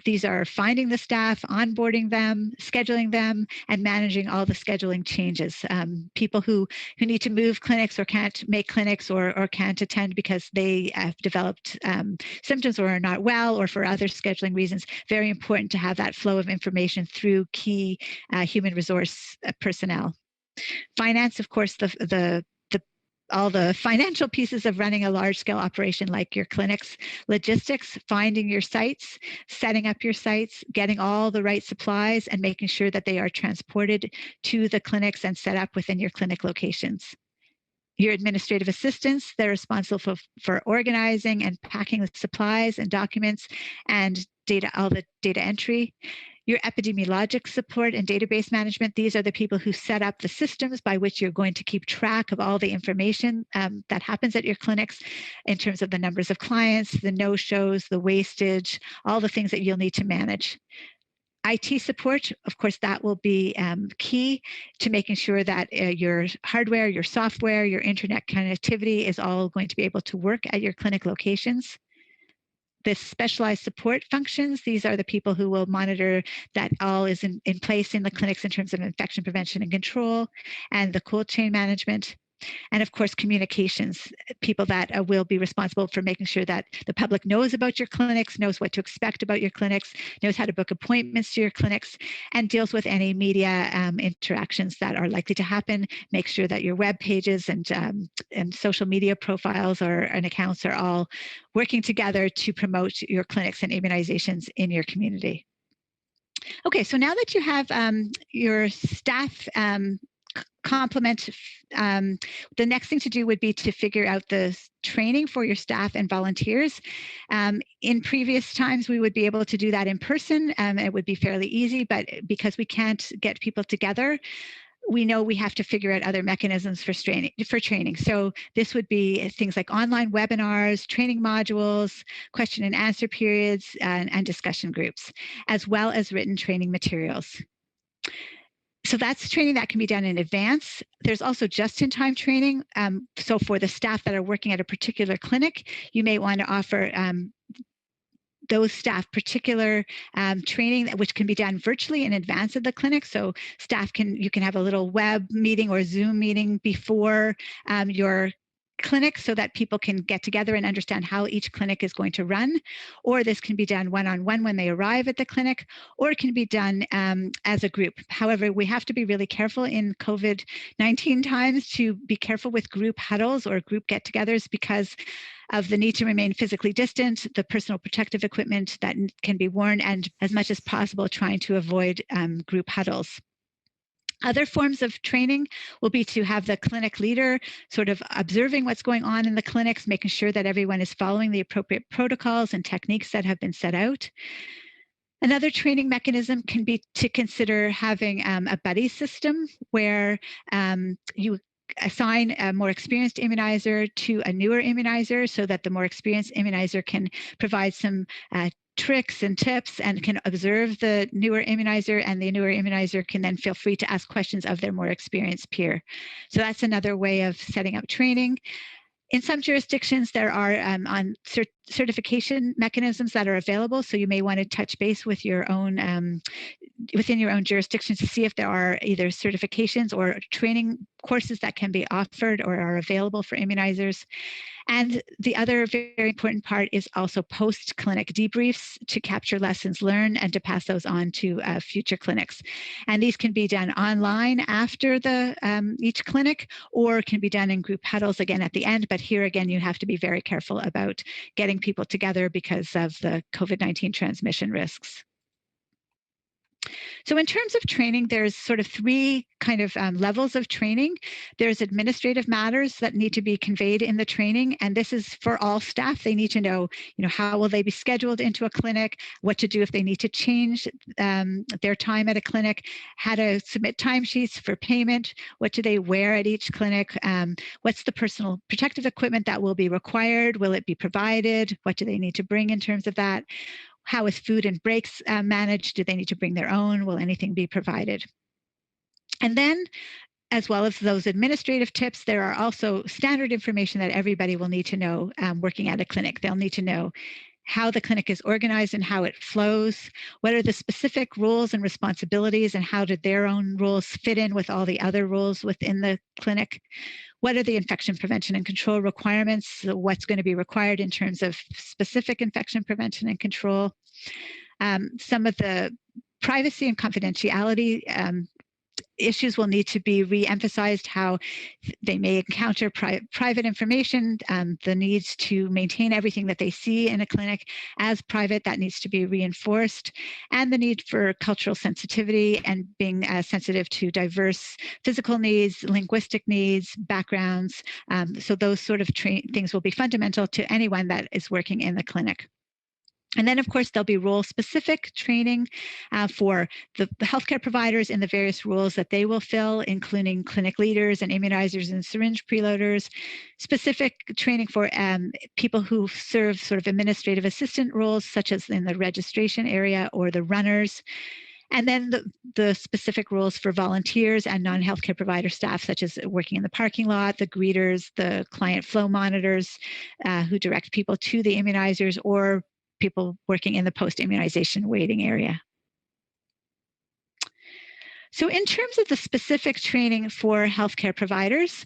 These are finding the staff, onboarding them, scheduling them, and managing all the scheduling changes. People who need to move clinics or can't make clinics or can't attend because they have developed symptoms or are not well or for other scheduling reasons. Very important to have that flow of information through key human resource personnel. Finance, of course, all the financial pieces of running a large-scale operation like your clinics. Logistics, finding your sites, setting up your sites, getting all the right supplies, and making sure that they are transported to the clinics and set up within your clinic locations. Your administrative assistants, they're responsible for organizing and packing the supplies and documents and all the data entry. Your epidemiologic support and database management, these are the people who set up the systems by which you're going to keep track of all the information that happens at your clinics in terms of the numbers of clients, the no-shows, the wastage, all the things that you'll need to manage. IT support, of course, that will be key to making sure that your hardware, your software, your internet connectivity is all going to be able to work at your clinic locations. The specialized support functions, these are the people who will monitor that all is in place in the clinics in terms of infection prevention and control, and the cold chain management. And of course, communications, people that will be responsible for making sure that the public knows about your clinics, knows what to expect about your clinics, knows how to book appointments to your clinics, and deals with any media interactions that are likely to happen. Make sure that your web pages and social media profiles and accounts are all working together to promote your clinics and immunizations in your community. Okay, so now that you have your staff complement, the next thing to do would be to figure out the training for your staff and volunteers. In previous times, we would be able to do that in person. It would be fairly easy, but because we can't get people together, we know we have to figure out other mechanisms for training. So this would be things like online webinars, training modules, question and answer periods, and discussion groups, as well as written training materials. So that's training that can be done in advance. There's also just-in-time training. So for the staff that are working at a particular clinic, you may want to offer those staff particular training, which can be done virtually in advance of the clinic. So you can have a little web meeting or Zoom meeting before your clinic so that people can get together and understand how each clinic is going to run. Or this can be done one-on-one when they arrive at the clinic, or it can be done as a group. However, we have to be really careful in COVID-19 times to be careful with group huddles or group get-togethers because of the need to remain physically distant, the personal protective equipment that can be worn, and as much as possible trying to avoid group huddles. Other forms of training will be to have the clinic leader sort of observing what's going on in the clinics, making sure that everyone is following the appropriate protocols and techniques that have been set out. Another training mechanism can be to consider having a buddy system where you assign a more experienced immunizer to a newer immunizer so that the more experienced immunizer can provide some tricks and tips and can observe the newer immunizer, and the newer immunizer can then feel free to ask questions of their more experienced peer. So that's another way of setting up training. In some jurisdictions, there are certification mechanisms that are available. So you may want to touch base with your own within your own jurisdiction to see if there are either certifications or training courses that can be offered or are available for immunizers. And the other very important part is also post-clinic debriefs to capture lessons learned and to pass those on to future clinics. And these can be done online after each clinic, or can be done in group huddles again at the end. But here again, you have to be very careful about getting people together because of the COVID-19 transmission risks. So in terms of training, there's sort of three kind of levels of training. There's administrative matters that need to be conveyed in the training, and this is for all staff. They need to know, how will they be scheduled into a clinic, what to do if they need to change their time at a clinic, how to submit timesheets for payment, what do they wear at each clinic, what's the personal protective equipment that will be required, will it be provided, what do they need to bring in terms of that. How is food and breaks managed? Do they need to bring their own? Will anything be provided? And then, as well as those administrative tips, there are also standard information that everybody will need to know working at a clinic. They'll need to know how the clinic is organized and how it flows, what are the specific rules and responsibilities, and how do their own rules fit in with all the other rules within the clinic. What are the infection prevention and control requirements? So what's going to be required in terms of specific infection prevention and control? Some of the privacy and confidentiality issues will need to be re-emphasized, how they may encounter private information, the needs to maintain everything that they see in a clinic as private, that needs to be reinforced, and the need for cultural sensitivity and being sensitive to diverse physical needs, linguistic needs, backgrounds. So those sort of things will be fundamental to anyone that is working in the clinic. And then, of course, there'll be role-specific training for the healthcare providers in the various roles that they will fill, including clinic leaders and immunizers and syringe preloaders, specific training for people who serve sort of administrative assistant roles, such as in the registration area or the runners, and then the specific rules for volunteers and non-healthcare provider staff, such as working in the parking lot, the greeters, the client flow monitors who direct people to the immunizers, or people working in the post-immunization waiting area. So in terms of the specific training for healthcare providers,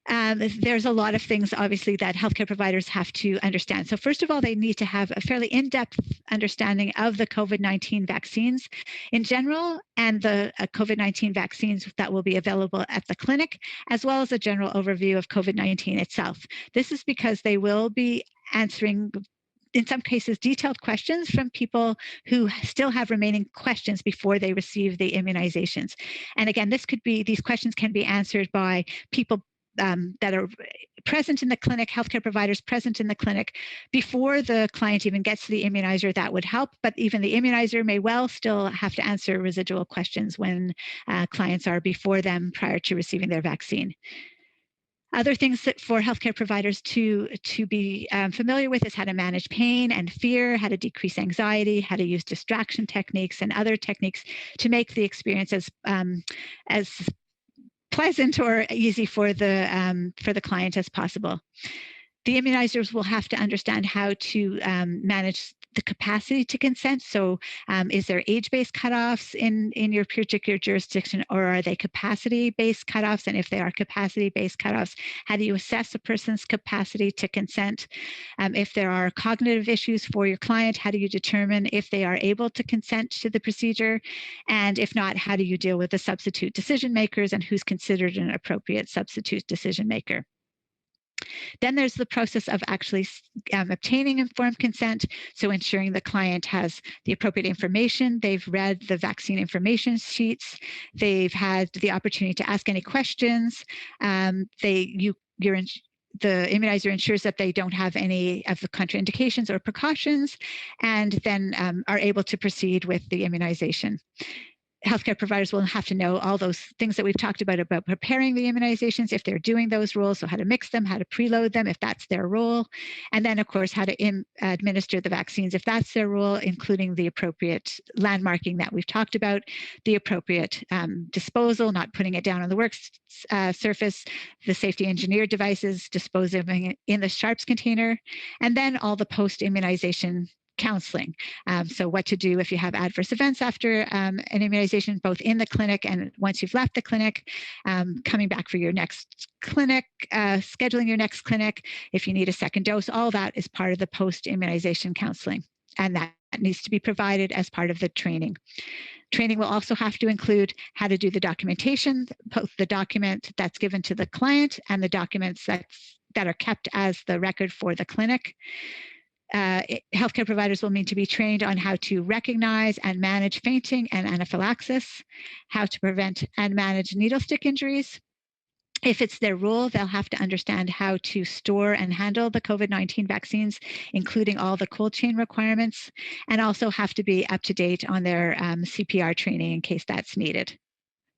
there's a lot of things, obviously, that healthcare providers have to understand. So first of all, they need to have a fairly in-depth understanding of the COVID-19 vaccines in general and the COVID-19 vaccines that will be available at the clinic, as well as a general overview of COVID-19 itself. This is because they will be answering, in some cases, detailed questions from people who still have remaining questions before they receive the immunizations. And again, these questions can be answered by people that are present in the clinic, healthcare providers present in the clinic before the client even gets to the immunizer. That would help, but even the immunizer may well still have to answer residual questions when clients are before them prior to receiving their vaccine. Other things that for healthcare providers to be familiar with is how to manage pain and fear, how to decrease anxiety, how to use distraction techniques and other techniques to make the experience as pleasant or easy for the client as possible. The immunizers will have to understand how to manage the capacity to consent. So is there age-based cutoffs in your particular jurisdiction, or are they capacity-based cutoffs? And if they are capacity-based cutoffs, how do you assess a person's capacity to consent? If there are cognitive issues for your client, how do you determine if they are able to consent to the procedure? And if not, how do you deal with the substitute decision makers and who's considered an appropriate substitute decision maker? Then there's the process of actually obtaining informed consent, so ensuring the client has the appropriate information, they've read the vaccine information sheets, they've had the opportunity to ask any questions, the immunizer ensures that they don't have any of the contraindications or precautions, and then are able to proceed with the immunization. Healthcare providers will have to know all those things that we've talked about preparing the immunizations, if they're doing those rules, so how to mix them, how to preload them, if that's their role. And then, of course, how to administer the vaccines, if that's their role, including the appropriate landmarking that we've talked about, the appropriate disposal, not putting it down on the work surface, the safety engineered devices, disposing it in the sharps container, and then all the post-immunization counseling. So what to do if you have adverse events after an immunization, both in the clinic and once you've left the clinic, coming back for your next clinic, scheduling your next clinic, if you need a second dose, all that is part of the post-immunization counseling. And that needs to be provided as part of the training. Training will also have to include how to do the documentation, both the document that's given to the client and the documents that are kept as the record for the clinic. Healthcare providers will need to be trained on how to recognize and manage fainting and anaphylaxis, how to prevent and manage needle stick injuries. If it's their role, they'll have to understand how to store and handle the COVID-19 vaccines, including all the cold chain requirements, and also have to be up to date on their CPR training in case that's needed.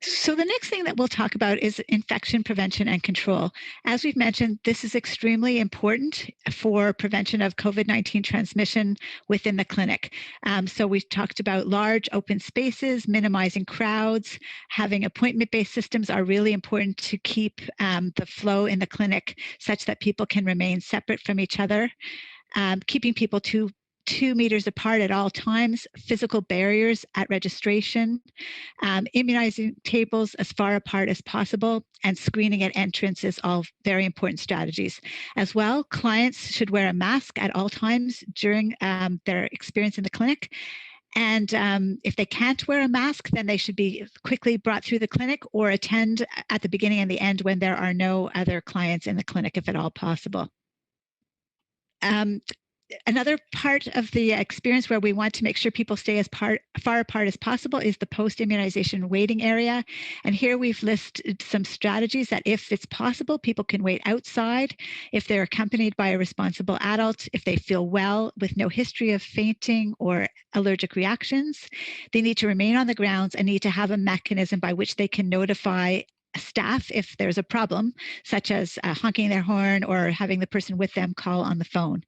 So the next thing that we'll talk about is infection prevention and control. As we've mentioned, this is extremely important for prevention of COVID-19 transmission within the clinic. So we've talked about large open spaces, minimizing crowds, having appointment-based systems are really important to keep the flow in the clinic such that people can remain separate from each other. Keeping people 2 meters apart at all times, physical barriers at registration, immunizing tables as far apart as possible, and screening at entrance is all very important strategies. As well, clients should wear a mask at all times during their experience in the clinic. And if they can't wear a mask, then they should be quickly brought through the clinic or attend at the beginning and the end when there are no other clients in the clinic, if at all possible. Another part of the experience where we want to make sure people stay as far apart as possible is the post-immunization waiting area. And here we've listed some strategies that if it's possible, people can wait outside, if they're accompanied by a responsible adult, if they feel well with no history of fainting or allergic reactions. They need to remain on the grounds and need to have a mechanism by which they can notify staff if there's a problem, such as honking their horn or having the person with them call on the phone.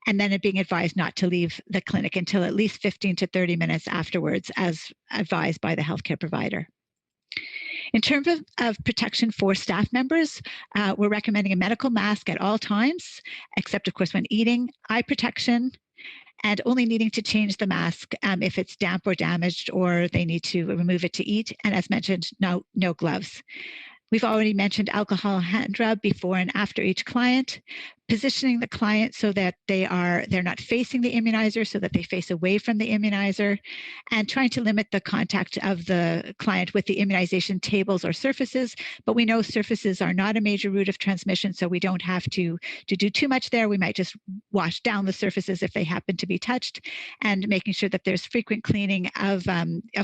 And then being advised not to leave the clinic until at least 15 to 30 minutes afterwards, as advised by the healthcare provider. In terms of protection for staff members, we're recommending a medical mask at all times, except of course when eating, eye protection, and only needing to change the mask if it's damp or damaged or they need to remove it to eat. And as mentioned, no gloves. We've already mentioned alcohol hand rub before and after each client, positioning the client so that they're not facing the immunizer, so that they face away from the immunizer, and trying to limit the contact of the client with the immunization tables or surfaces. But we know surfaces are not a major route of transmission, so we don't have to do too much there. We might just wash down the surfaces if they happen to be touched, and making sure that there's frequent cleaning of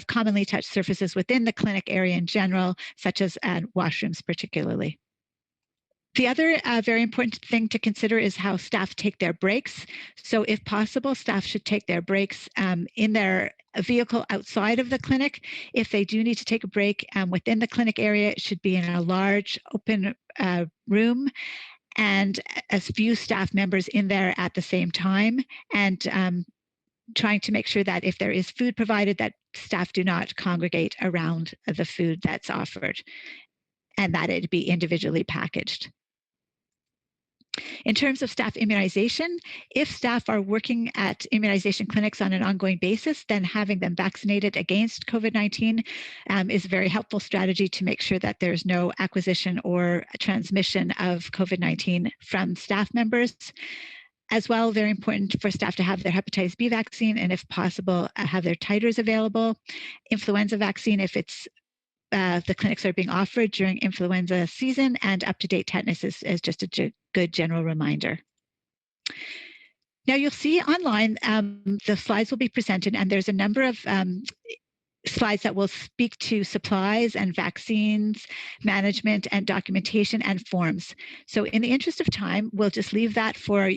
commonly touched surfaces within the clinic area in general, such as at washrooms particularly. The other very important thing to consider is how staff take their breaks. So if possible, staff should take their breaks in their vehicle outside of the clinic. If they do need to take a break within the clinic area, it should be in a large open room and as few staff members in there at the same time, and trying to make sure that if there is food provided, that staff do not congregate around the food that's offered, and that it be individually packaged. In terms of staff immunization, if staff are working at immunization clinics on an ongoing basis, then having them vaccinated against COVID-19 is a very helpful strategy to make sure that there's no acquisition or transmission of COVID-19 from staff members. As well, very important for staff to have their hepatitis B vaccine and, if possible, have their titers available. Influenza vaccine, if it's the clinics are being offered during influenza season, and up-to-date tetanus is just a good general reminder. Now you'll see online, the slides will be presented, and there's a number of slides that will speak to supplies and vaccines, management and documentation and forms. So in the interest of time, we'll just leave that for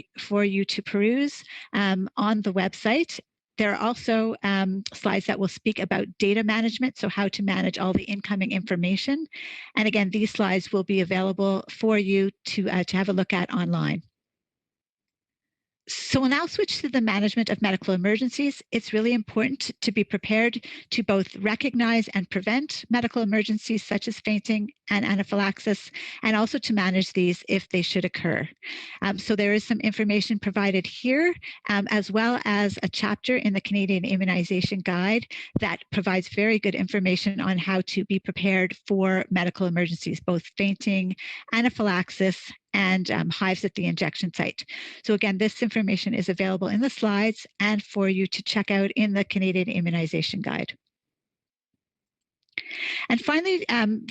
you to peruse on the website. There are also slides that will speak about data management, so how to manage all the incoming information. And again, these slides will be available for you to have a look at online. So we'll now switch to the management of medical emergencies. It's really important to be prepared to both recognize and prevent medical emergencies such as fainting and anaphylaxis, and also to manage these if they should occur. So there is some information provided here, as well as a chapter in the Canadian Immunization Guide that provides very good information on how to be prepared for medical emergencies, both fainting, anaphylaxis, and hives at the injection site. So again, this information is available in the slides and for you to check out in the Canadian Immunization Guide. And finally,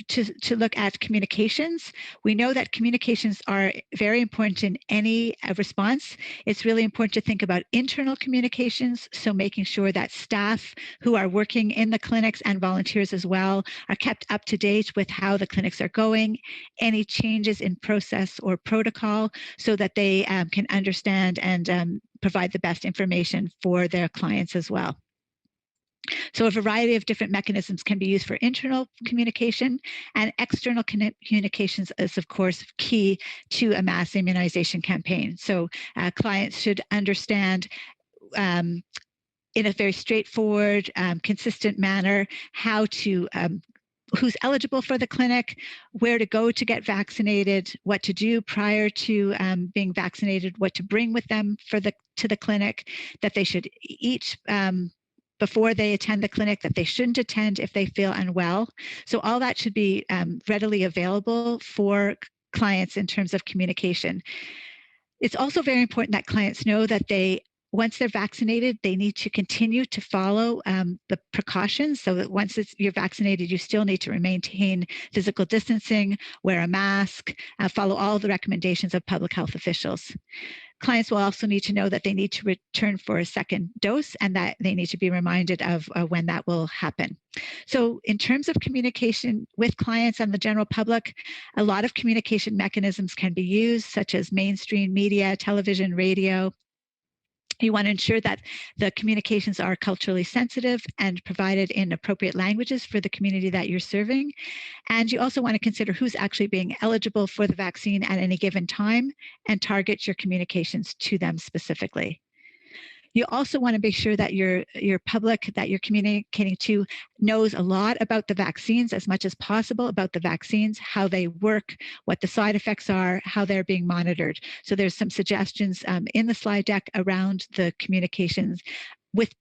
to look at communications, we know that communications are very important in any response. It's really important to think about internal communications, so making sure that staff who are working in the clinics and volunteers as well are kept up to date with how the clinics are going, any changes in process or protocol, so that they can understand and provide the best information for their clients as well. So a variety of different mechanisms can be used for internal communication, and external communications is, of course, key to a mass immunization campaign. So clients should understand in a very straightforward, consistent manner how to who's eligible for the clinic, where to go to get vaccinated, what to do prior to being vaccinated, what to bring with them to the clinic, that they should eat before they attend the clinic, that they shouldn't attend if they feel unwell. So all that should be readily available for clients in terms of communication. It's also very important that clients know that once they're vaccinated, they need to continue to follow the precautions, so that once you're vaccinated, you still need to maintain physical distancing, wear a mask, follow all the recommendations of public health officials. Clients will also need to know that they need to return for a second dose, and that they need to be reminded of when that will happen. So in terms of communication with clients and the general public, a lot of communication mechanisms can be used, such as mainstream media, television, radio. You want to ensure that the communications are culturally sensitive and provided in appropriate languages for the community that you're serving. And you also want to consider who's actually being eligible for the vaccine at any given time, and target your communications to them specifically. You also want to make sure that your public that you're communicating to knows a lot about the vaccines, as much as possible about the vaccines, how they work, what the side effects are, how they're being monitored. So there's some suggestions in the slide deck around the communications with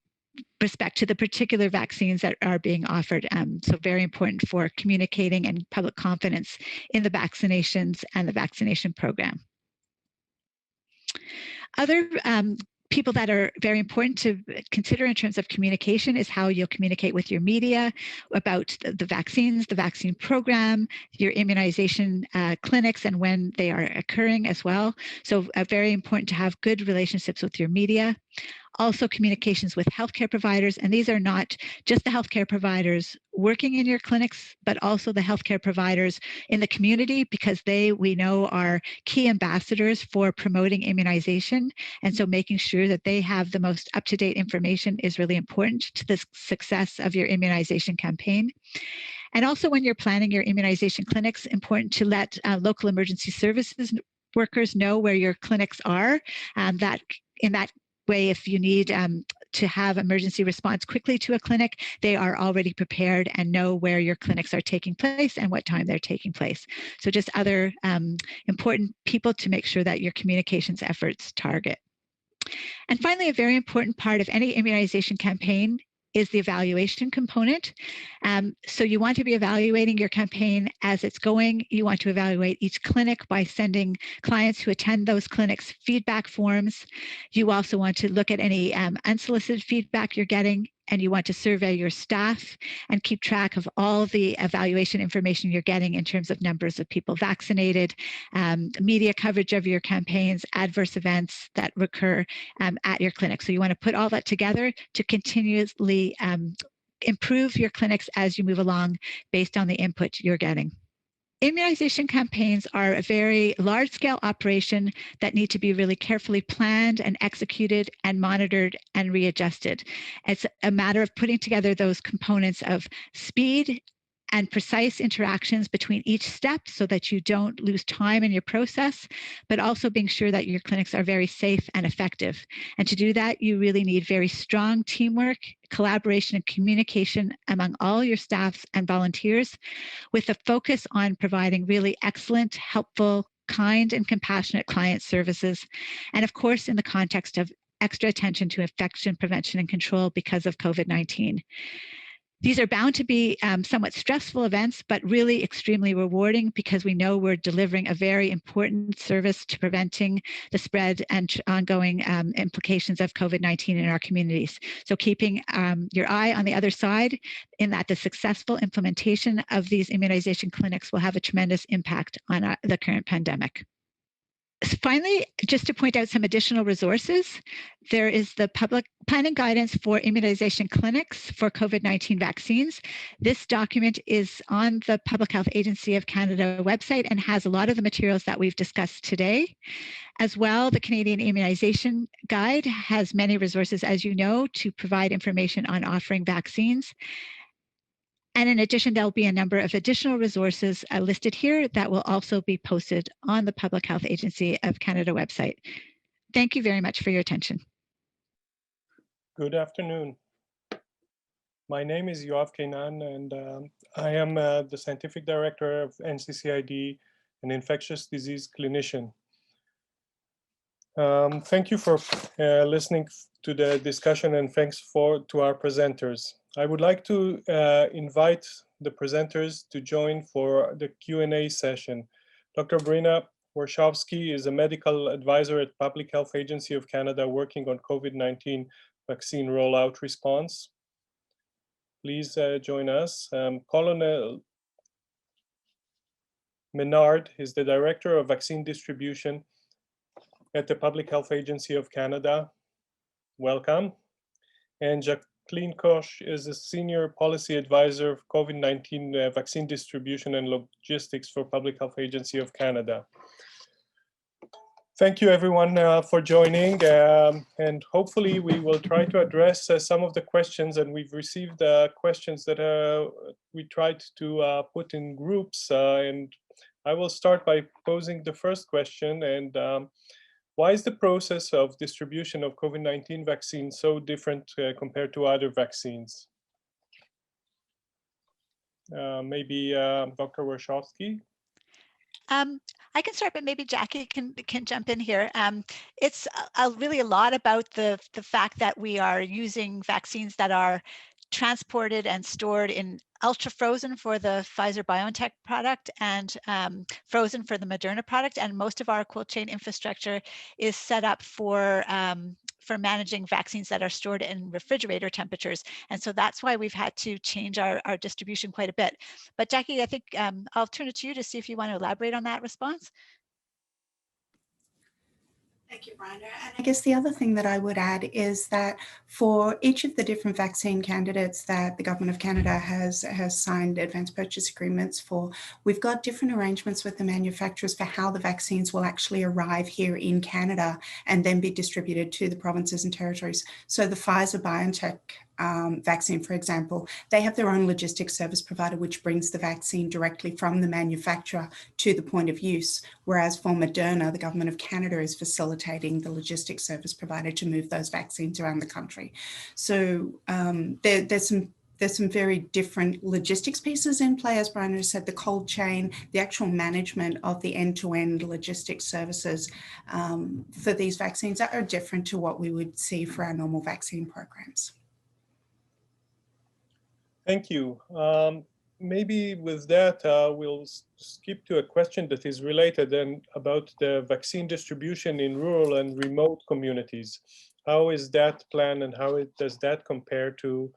respect to the particular vaccines that are being offered. So very important for communicating and public confidence in the vaccinations and the vaccination program. Other people that are very important to consider in terms of communication is how you'll communicate with your media about the vaccines, the vaccine program, your immunization clinics, and when they are occurring as well. So very important to have good relationships with your media. Also communications with healthcare providers, and these are not just the healthcare providers working in your clinics, but also the healthcare providers in the community, because we know are key ambassadors for promoting immunization. And so making sure that they have the most up-to-date information is really important to the success of your immunization campaign. And also when you're planning your immunization clinics, important to let local emergency services workers know where your clinics are, that in that way, if you need to have emergency response quickly to a clinic, they are already prepared and know where your clinics are taking place and what time they're taking place. So just other important people to make sure that your communications efforts target. And finally, a very important part of any immunization campaign is the evaluation component. So you want to be evaluating your campaign as it's going. You want to evaluate each clinic by sending clients who attend those clinics feedback forms. You also want to look at any unsolicited feedback you're getting, and you want to survey your staff and keep track of all the evaluation information you're getting in terms of numbers of people vaccinated, media coverage of your campaigns, adverse events that recur at your clinic. So you want to put all that together to continuously improve your clinics as you move along based on the input you're getting. Immunization campaigns are a very large-scale operation that need to be really carefully planned and executed and monitored and readjusted. It's a matter of putting together those components of speed and precise interactions between each step so that you don't lose time in your process, but also being sure that your clinics are very safe and effective. And to do that, you really need very strong teamwork, collaboration, and communication among all your staffs and volunteers, with a focus on providing really excellent, helpful, kind, and compassionate client services. And of course, in the context of extra attention to infection prevention and control because of COVID-19. These are bound to be somewhat stressful events, but really extremely rewarding because we know we're delivering a very important service to preventing the spread and ongoing implications of COVID-19 in our communities. So keeping your eye on the other side, in that the successful implementation of these immunization clinics will have a tremendous impact on the current pandemic. Finally, just to point out some additional resources, there is the public planning guidance for immunization clinics for COVID-19 vaccines. This document is on the Public Health Agency of Canada website and has a lot of the materials that we've discussed today. As well, the Canadian Immunization Guide has many resources, as you know, to provide information on offering vaccines. And in addition, there'll be a number of additional resources listed here that will also be posted on the Public Health Agency of Canada website. Thank you very much for your attention. Good afternoon. My name is Yoav Kainan, and I am the Scientific Director of NCCID, an infectious disease clinician. Thank you for listening to the discussion, and thanks to our presenters. I would like to invite the presenters to join for the Q&A session. Dr. Brina Warshawski is a medical advisor at Public Health Agency of Canada working on COVID-19 vaccine rollout response. Please join us. Colonel Menard is the Director of Vaccine Distribution at the Public Health Agency of Canada. Welcome. And Jacqueline Koch is a Senior Policy Advisor of COVID-19 Vaccine Distribution and Logistics for Public Health Agency of Canada. Thank you everyone for joining, and hopefully we will try to address some of the questions, and we've received questions that we tried to put in groups, and I will start by posing the first question. And why is the process of distribution of COVID-19 vaccines so different compared to other vaccines? Maybe Dr. Warshawski? I can start, but maybe Jackie can jump in here. It's really a lot about the fact that we are using vaccines that are transported and stored in ultra frozen for the Pfizer-BioNTech product and frozen for the Moderna product. And most of our cold chain infrastructure is set up for managing vaccines that are stored in refrigerator temperatures. And so that's why we've had to change our distribution quite a bit. But Jackie, I think I'll turn it to you to see if you want to elaborate on that response. Thank you, Brenda. And I guess the other thing that I would add is that for each of the different vaccine candidates that the Government of Canada has signed advance purchase agreements for, we've got different arrangements with the manufacturers for how the vaccines will actually arrive here in Canada and then be distributed to the provinces and territories. So the Pfizer-BioNTech vaccine, for example, they have their own logistics service provider, which brings the vaccine directly from the manufacturer to the point of use. Whereas for Moderna, the government of Canada is facilitating the logistics service provider to move those vaccines around the country. So there's some very different logistics pieces in play. As Brian has said, the cold chain, the actual management of the end-to-end logistics services for these vaccines are different to what we would see for our normal vaccine programs. Thank you. Maybe with that, we'll skip to a question that is related and about the vaccine distribution in rural and remote communities. How is that planned, and how does that compare to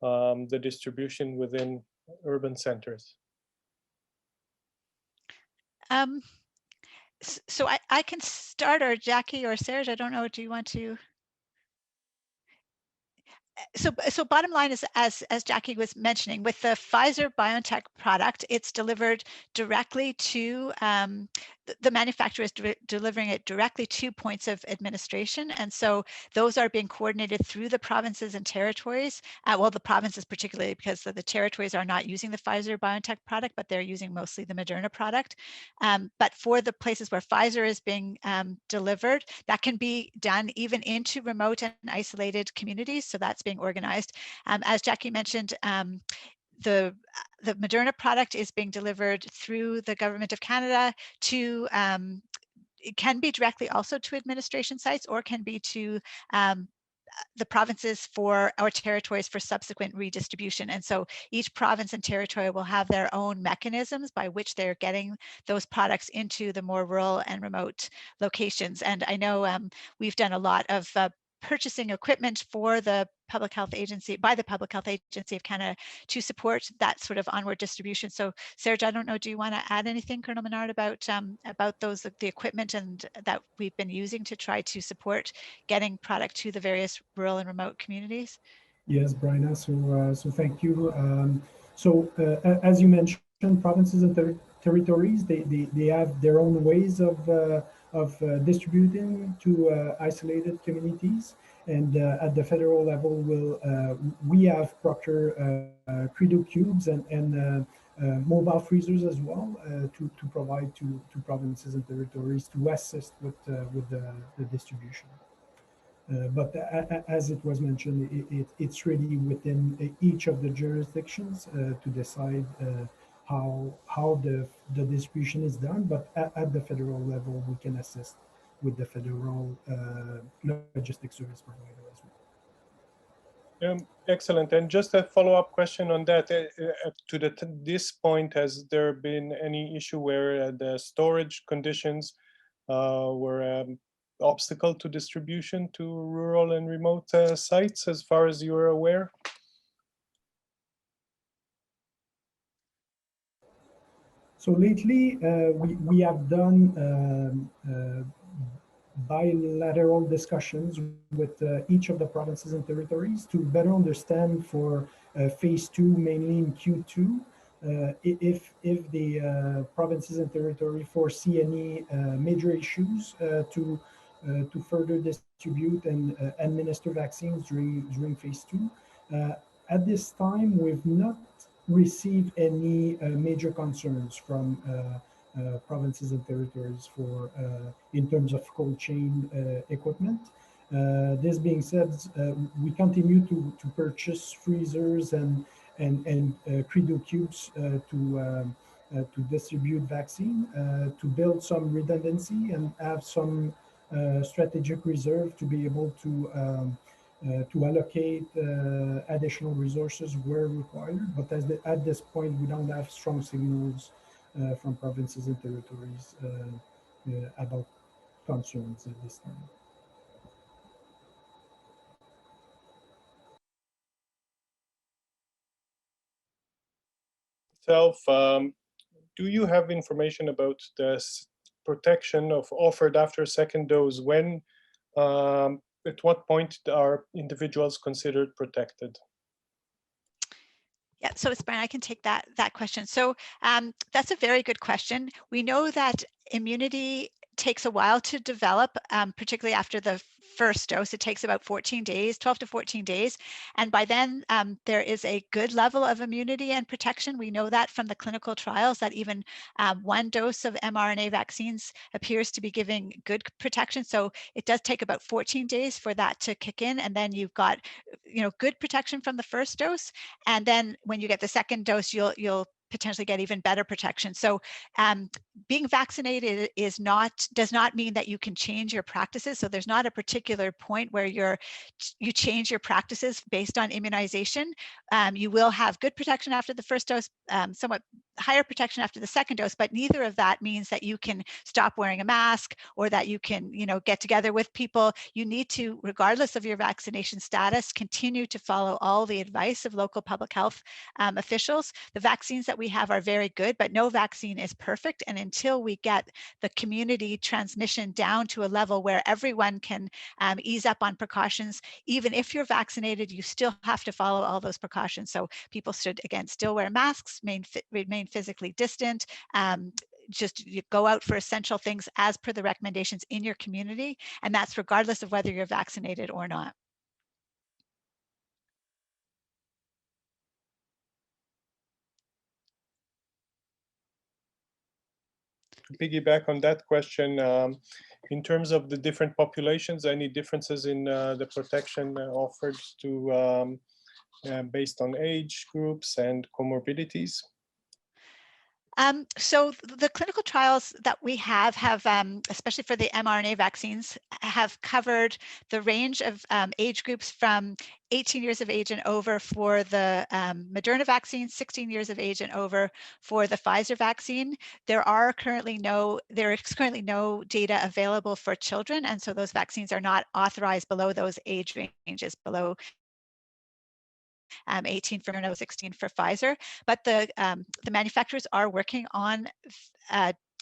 the distribution within urban centers? So I can start, or Jackie or Serge, I don't know, do you want to? So bottom line is, as Jackie was mentioning, with the Pfizer-BioNTech product, it's delivered directly to, the manufacturer is delivering it directly to points of administration. And so those are being coordinated through the provinces and territories. Well, the provinces particularly, because the territories are not using the Pfizer-BioNTech product, but they're using mostly the Moderna product. But for the places where Pfizer is being delivered, that can be done even into remote and isolated communities. So that's being organized. As Jackie mentioned, the Moderna product is being delivered through the Government of Canada to, it can be directly also to administration sites, or can be to the provinces or territories for subsequent redistribution. And so each province and territory will have their own mechanisms by which they're getting those products into the more rural and remote locations. And I know we've done a lot of purchasing equipment for the Public Health Agency, by the Public Health Agency of Canada, to support that sort of onward distribution. So Serge, I don't know, do you want to add anything, Colonel Menard, about those, the equipment and that we've been using to try to support getting product to the various rural and remote communities? Yes, Bryna, so thank you. As you mentioned, provinces and territories, they have their own ways of distributing to isolated communities. And at the federal level, we have Procter Credo cubes and mobile freezers as well to provide to provinces and territories to assist with the distribution. But as it was mentioned, it's really within each of the jurisdictions to decide how the distribution is done. But at the federal level, we can assist with the federal logistics service provider as well. Excellent. And just a follow-up question on that. To this point, has there been any issue where the storage conditions were obstacle to distribution to rural and remote sites, as far as you're aware? So lately, we have done bilateral discussions with each of the provinces and territories to better understand for phase 2, mainly in Q2, if the provinces and territory foresee any major issues to further distribute and administer vaccines during phase 2. At this time, we've not received any major concerns from provinces and territories for in terms of cold chain equipment. This being said, we continue to purchase freezers and Credo cubes to distribute vaccine, to build some redundancy and have some strategic reserve to be able to allocate additional resources where required. But at this point, we don't have strong signals from provinces and territories about concerns at this time. Do you have information about the protection offered after second dose? When, at what point are individuals considered protected? Yeah, so it's Brian, I can take that question. So that's a very good question. We know that immunity takes a while to develop, particularly after the first dose. It takes about 14 days, 12 to 14 days. And by then, there is a good level of immunity and protection. We know that from the clinical trials, that even one dose of mRNA vaccines appears to be giving good protection. So it does take about 14 days for that to kick in. And then you've got, good protection from the first dose. And then when you get the second dose, you'll potentially get even better protection. So being vaccinated does not mean that you can change your practices. So there's not a particular point where you change your practices based on immunization. You will have good protection after the first dose, somewhat higher protection after the second dose, but neither of that means that you can stop wearing a mask or that you can, get together with people. You need to, regardless of your vaccination status, continue to follow all the advice of local public health officials. The vaccines that we have are very good, but no vaccine is perfect. And until we get the community transmission down to a level where everyone can ease up on precautions, even if you're vaccinated, you still have to follow all those precautions. So people should, again, still wear masks, remain physically distant, just go out for essential things as per the recommendations in your community. And that's regardless of whether you're vaccinated or not. To piggyback on that question, in terms of the different populations, any differences in the protection offered to based on age groups and comorbidities? So the clinical trials that we have, especially for the mRNA vaccines, have covered the range of age groups from 18 years of age and over for the Moderna vaccine, 16 years of age and over for the Pfizer vaccine. There is currently no data available for children, and so those vaccines are not authorized below those age ranges, below 18 for Moderna, 16 for Pfizer. But the manufacturers are working on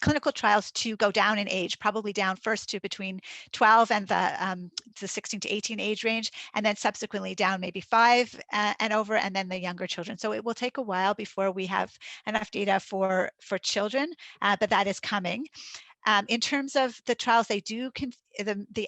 clinical trials to go down in age, probably down first to between 12 and the 16 to 18 age range, and then subsequently down maybe 5 and over, and then the younger children. So it will take a while before we have enough data for children, but that is coming. In terms of the trials, they do the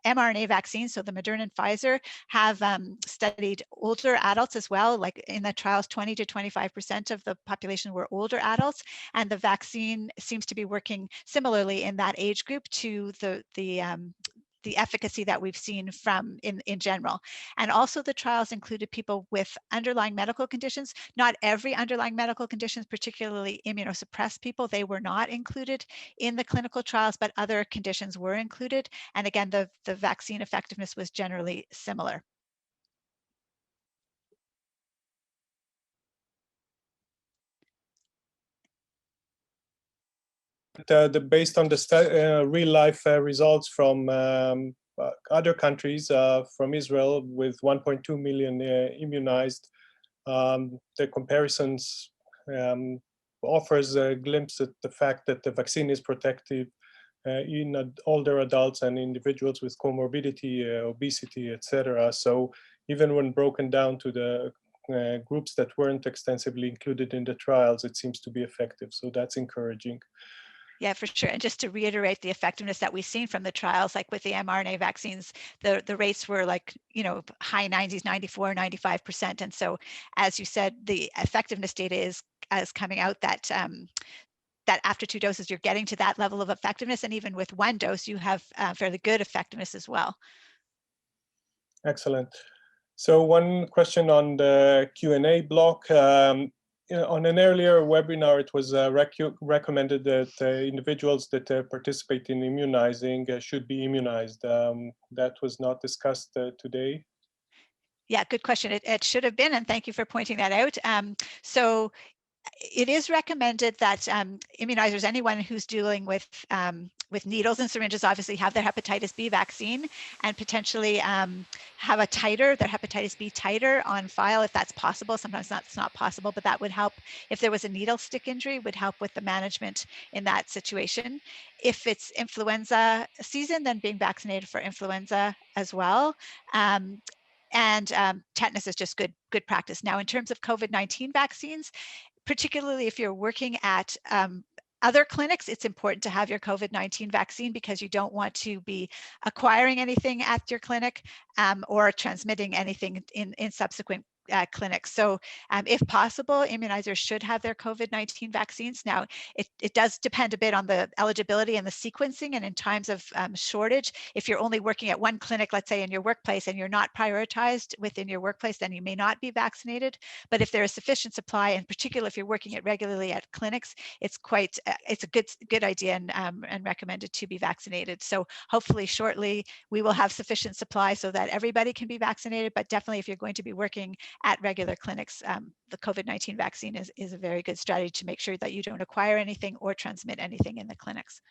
mRNA vaccines, so the Moderna and Pfizer, have studied older adults as well. Like in the trials, 20 to 25% of the population were older adults, and the vaccine seems to be working similarly in that age group to the efficacy that we've seen from in general. And also the trials included people with underlying medical conditions. Not every underlying medical conditions, particularly immunosuppressed people, they were not included in the clinical trials, but other conditions were included. And again, the vaccine effectiveness was generally similar. Based on the real life results from other countries, from Israel with 1.2 million immunized, the comparisons offers a glimpse at the fact that the vaccine is protective in older adults and individuals with comorbidity, obesity, etc. So even when broken down to the groups that weren't extensively included in the trials, it seems to be effective. So that's encouraging. Yeah, for sure. And just to reiterate the effectiveness that we've seen from the trials, like with the mRNA vaccines, the rates were like, high 90s, 94, 95%. And so, as you said, the effectiveness data is coming out that that after 2 doses, you're getting to that level of effectiveness. And even with 1 dose, you have fairly good effectiveness as well. Excellent. So one question on the Q&A block. On an earlier webinar, it was recommended that individuals that participate in immunizing should be immunized. That was not discussed today. Yeah, good question. It should have been, and thank you for pointing that out. So it is recommended that immunizers, anyone who's dealing with needles and syringes, obviously have their hepatitis B vaccine and potentially have a titer, their hepatitis B titer on file if that's possible. Sometimes that's not possible, but that would help. If there was a needle stick injury, would help with the management in that situation. If it's influenza season, then being vaccinated for influenza as well. And tetanus is just good practice. Now, in terms of COVID-19 vaccines, particularly if you're working at other clinics, it's important to have your COVID-19 vaccine because you don't want to be acquiring anything at your clinic or transmitting anything in subsequent clinics. So if possible, immunizers should have their COVID-19 vaccines. Now, it does depend a bit on the eligibility and the sequencing, and in times of shortage, if you're only working at one clinic, let's say in your workplace, and you're not prioritized within your workplace, then you may not be vaccinated. But if there is sufficient supply, in particular if you're working regularly at clinics, it's a good idea and recommended to be vaccinated. So hopefully shortly we will have sufficient supply so that everybody can be vaccinated, but definitely if you're going to be working at regular clinics, the COVID-19 vaccine is a very good strategy to make sure that you don't acquire anything or transmit anything in the clinics.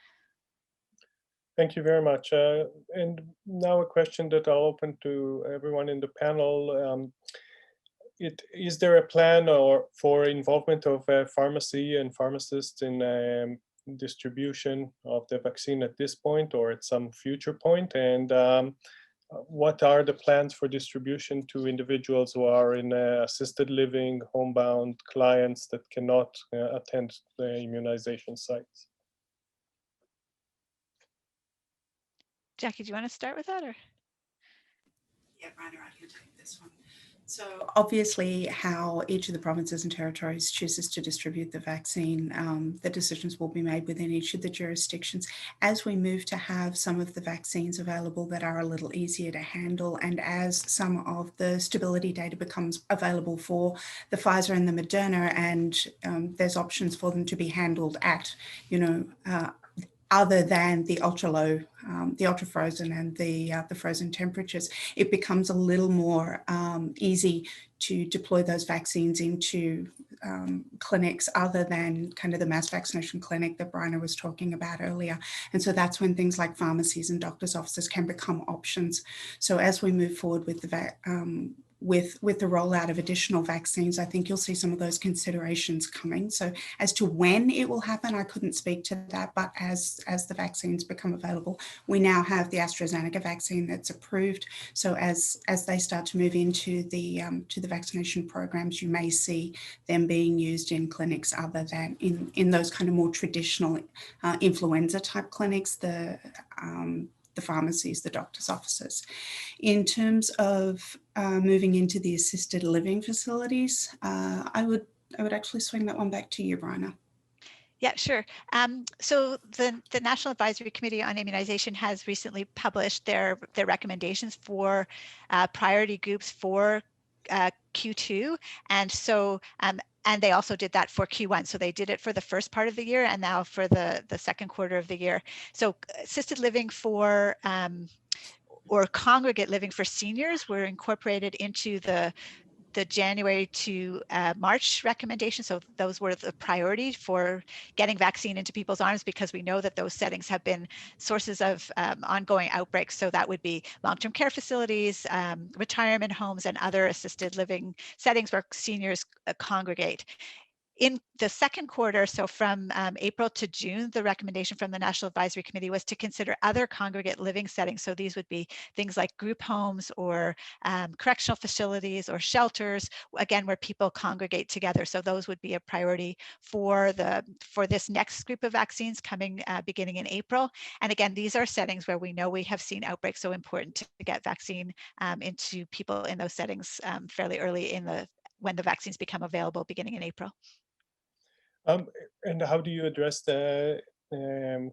Thank you very much. And now a question that I'll open to everyone in the panel. Is there a plan for involvement of pharmacy and pharmacists in distribution of the vaccine at this point or at some future point? And what are the plans for distribution to individuals who are in assisted living, homebound clients that cannot attend the immunization sites? Jackie, do you want to start with that? Or? Yeah, Rainer, I can take this one. So obviously how each of the provinces and territories chooses to distribute the vaccine, the decisions will be made within each of the jurisdictions. As we move to have some of the vaccines available that are a little easier to handle, and as some of the stability data becomes available for the Pfizer and the Moderna, and there's options for them to be handled at, other than the ultra low, the ultra frozen and the frozen temperatures, it becomes a little more easy to deploy those vaccines into clinics other than kind of the mass vaccination clinic that Rainer was talking about earlier. And so that's when things like pharmacies and doctors' offices can become options. So as we move forward with the with the rollout of additional vaccines, I think you'll see some of those considerations coming. So as to when it will happen, I couldn't speak to that, but as the vaccines become available, we now have the AstraZeneca vaccine that's approved. So as they start to move into the vaccination programs, you may see them being used in clinics other than in those kind of more traditional influenza type clinics, the pharmacies, the doctor's offices. In terms of moving into the assisted living facilities, I would actually swing that one back to you, Rainer. Yeah, sure. So the National Advisory Committee on Immunization has recently published their recommendations for priority groups for Q2, and so and they also did that for Q1. So they did it for the first part of the year and now for the second quarter of the year. So assisted living for or congregate living for seniors were incorporated into the January to March recommendation. So those were the priority for getting vaccine into people's arms, because we know that those settings have been sources of ongoing outbreaks. So that would be long-term care facilities, retirement homes, and other assisted living settings where seniors congregate. In the second quarter, so from April to June, the recommendation from the National Advisory Committee was to consider other congregate living settings. So these would be things like group homes or correctional facilities or shelters, again, where people congregate together. So those would be a priority for this next group of vaccines coming beginning in April. And again, these are settings where we know we have seen outbreaks, so important to get vaccine into people in those settings fairly early when the vaccines become available beginning in April. And how do you address the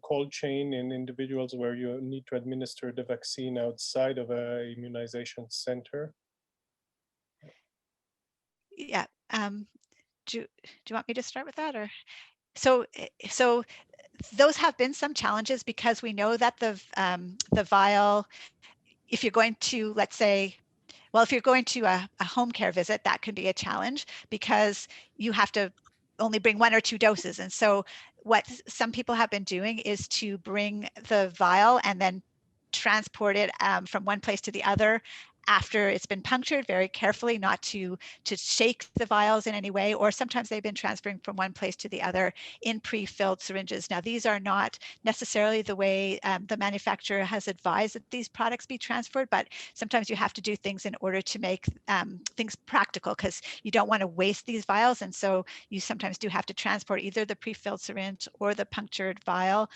cold chain in individuals where you need to administer the vaccine outside of an immunization center? Yeah. Do you want me to start with that, or? So those have been some challenges, because we know that the vial, if you're going to, let's say, well, if you're going to a home care visit, that could be a challenge because you have to only bring 1 or 2 doses. And so what some people have been doing is to bring the vial and then transport it from one place to the other after it's been punctured very carefully, not to shake the vials in any way, or sometimes they've been transferring from one place to the other in pre-filled syringes. Now, these are not necessarily the way the manufacturer has advised that these products be transferred, but sometimes you have to do things in order to make things practical, because you don't want to waste these vials, and so you sometimes do have to transport either the pre-filled syringe or the punctured vial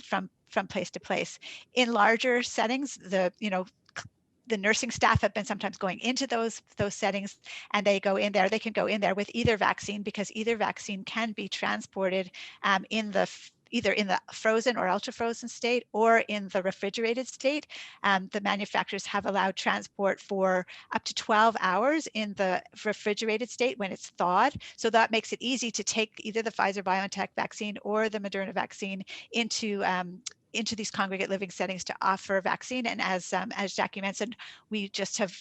from place to place. In larger settings, the nursing staff have been sometimes going into those settings, and they go in there. They can go in there with either vaccine, because either vaccine can be transported either in the frozen or ultra frozen state or in the refrigerated state. The manufacturers have allowed transport for up to 12 hours in the refrigerated state when it's thawed. So that makes it easy to take either the Pfizer-BioNTech vaccine or the Moderna vaccine into these congregate living settings to offer vaccine. And as Jackie mentioned, we just have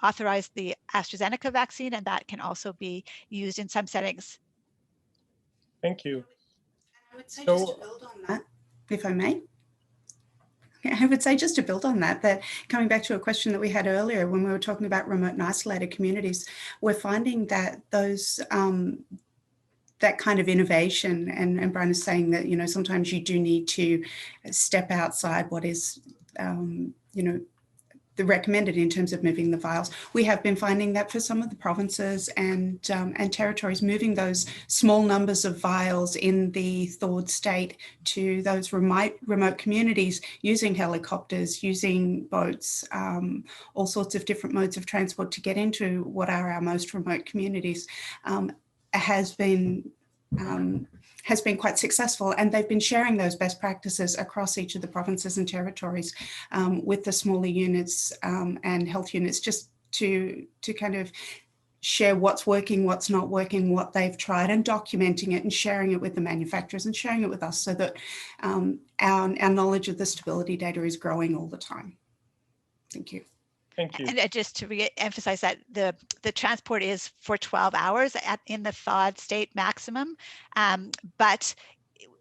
authorized the AstraZeneca vaccine, and that can also be used in some settings. Thank you. I would say just to build on that, if I may. I would say just to build on that, that coming back to a question that we had earlier when we were talking about remote and isolated communities, we're finding that those that kind of innovation, and Brian is saying that, sometimes you do need to step outside what is, the recommended in terms of moving the vials. We have been finding that for some of the provinces and territories, moving those small numbers of vials in the thawed state to those remote communities, using helicopters, using boats, all sorts of different modes of transport to get into what are our most remote communities, has been quite successful, and they've been sharing those best practices across each of the provinces and territories with the smaller units and health units, just to kind of share what's working, what's not working, what they've tried, and documenting it and sharing it with the manufacturers and sharing it with us, so that our knowledge of the stability data is growing all the time. Thank you. Thank you. And just to re-emphasize that the transport is for 12 hours in the thawed state maximum, but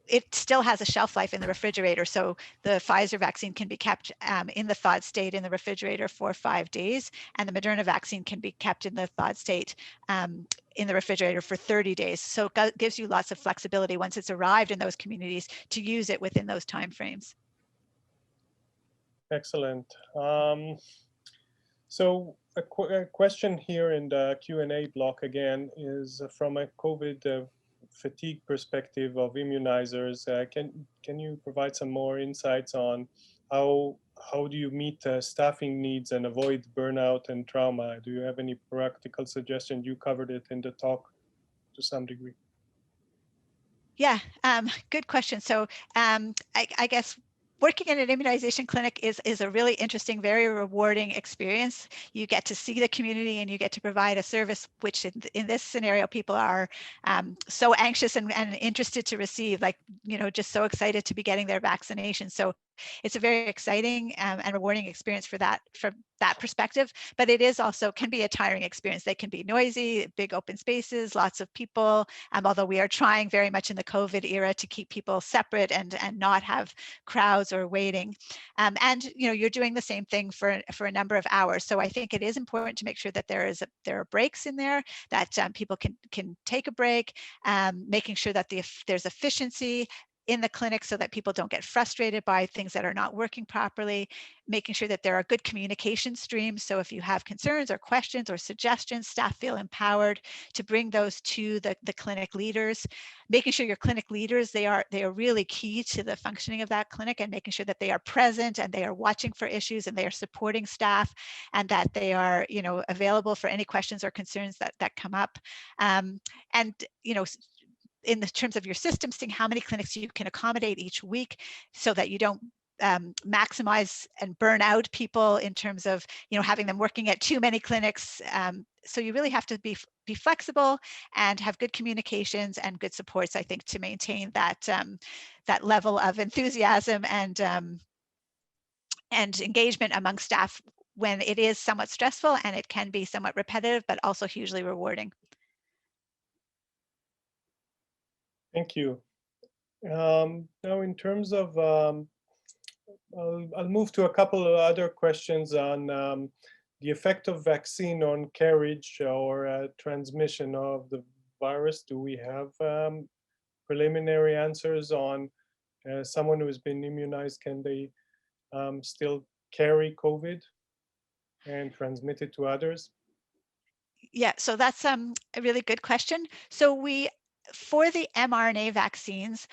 it still has a shelf life in the refrigerator. So the Pfizer vaccine can be kept in the thawed state in the refrigerator for 5 days, and the Moderna vaccine can be kept in the thawed state in the refrigerator for 30 days. So it gives you lots of flexibility once it's arrived in those communities to use it within those timeframes. Excellent. So a question here in the Q&A block again is from a COVID fatigue perspective of immunizers. Can you provide some more insights on how do you meet staffing needs and avoid burnout and trauma? Do you have any practical suggestions? You covered it in the talk to some degree. Yeah, good question. So I guess working in an immunization clinic is a really interesting, very rewarding experience. You get to see the community and you get to provide a service, which in this scenario, people are so anxious and interested to receive, like, just so excited to be getting their vaccination. So it's a very exciting and rewarding experience from that perspective, but it is also can be a tiring experience. They can be noisy, big open spaces, lots of people, although we are trying very much in the COVID era to keep people separate and not have crowds or waiting. And you're doing the same thing for a number of hours. So I think it is important to make sure that there are breaks in there, that people can take a break, making sure that there's efficiency in the clinic so that people don't get frustrated by things that are not working properly, making sure that there are good communication streams. So if you have concerns or questions or suggestions, staff feel empowered to bring those to the clinic leaders, making sure your clinic leaders, they are really key to the functioning of that clinic, and making sure that they are present and they are watching for issues and they are supporting staff, and that they are, available for any questions or concerns that come up. And in the terms of your system, seeing how many clinics you can accommodate each week so that you don't maximize and burn out people in terms of having them working at too many clinics. So you really have to be flexible and have good communications and good supports, I think, to maintain that that level of enthusiasm and engagement among staff when it is somewhat stressful and it can be somewhat repetitive, but also hugely rewarding. Thank you. Now, in terms of, I'll move to a couple of other questions on the effect of vaccine on carriage or transmission of the virus. Do we have preliminary answers on someone who has been immunized? Can they still carry COVID and transmit it to others? Yeah, so that's a really good question. So for the mRNA vaccines,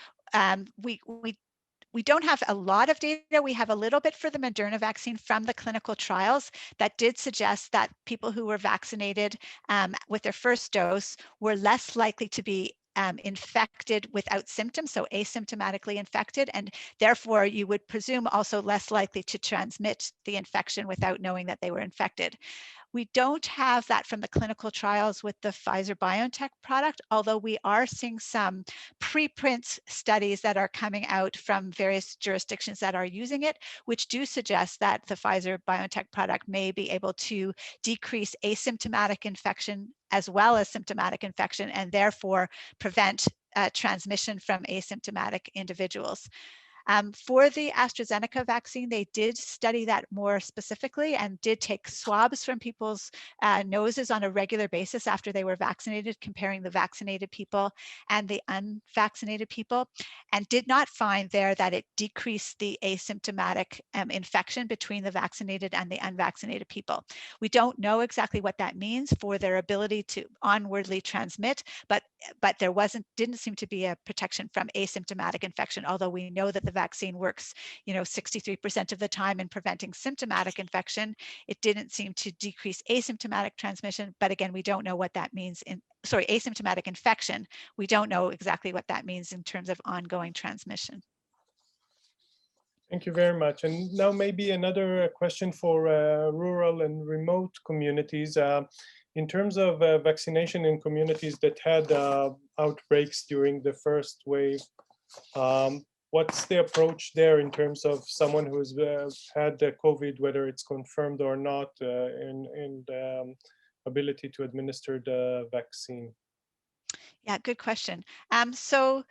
we don't have a lot of data. We have a little bit for the Moderna vaccine from the clinical trials that did suggest that people who were vaccinated with their first dose were less likely to be infected without symptoms, so asymptomatically infected, and therefore you would presume also less likely to transmit the infection without knowing that they were infected. We don't have that from the clinical trials with the Pfizer-BioNTech product, although we are seeing some preprint studies that are coming out from various jurisdictions that are using it, which do suggest that the Pfizer-BioNTech product may be able to decrease asymptomatic infection as well as symptomatic infection, and therefore prevent transmission from asymptomatic individuals. For the AstraZeneca vaccine, they did study that more specifically and did take swabs from people's noses on a regular basis after they were vaccinated, comparing the vaccinated people and the unvaccinated people, and did not find there that it decreased the asymptomatic infection between the vaccinated and the unvaccinated people. We don't know exactly what that means for their ability to onwardly transmit, but there didn't seem to be a protection from asymptomatic infection, although we know that the vaccine works, 63% of the time in preventing symptomatic infection. It didn't seem to decrease asymptomatic transmission, but again, we don't know what that means asymptomatic infection. We don't know exactly what that means in terms of ongoing transmission. Thank you very much. And now maybe another question for rural and remote communities. In terms of vaccination in communities that had outbreaks during the first wave, what's the approach there in terms of someone who's had the COVID, whether it's confirmed or not, and ability to administer the vaccine? Yeah, good question. So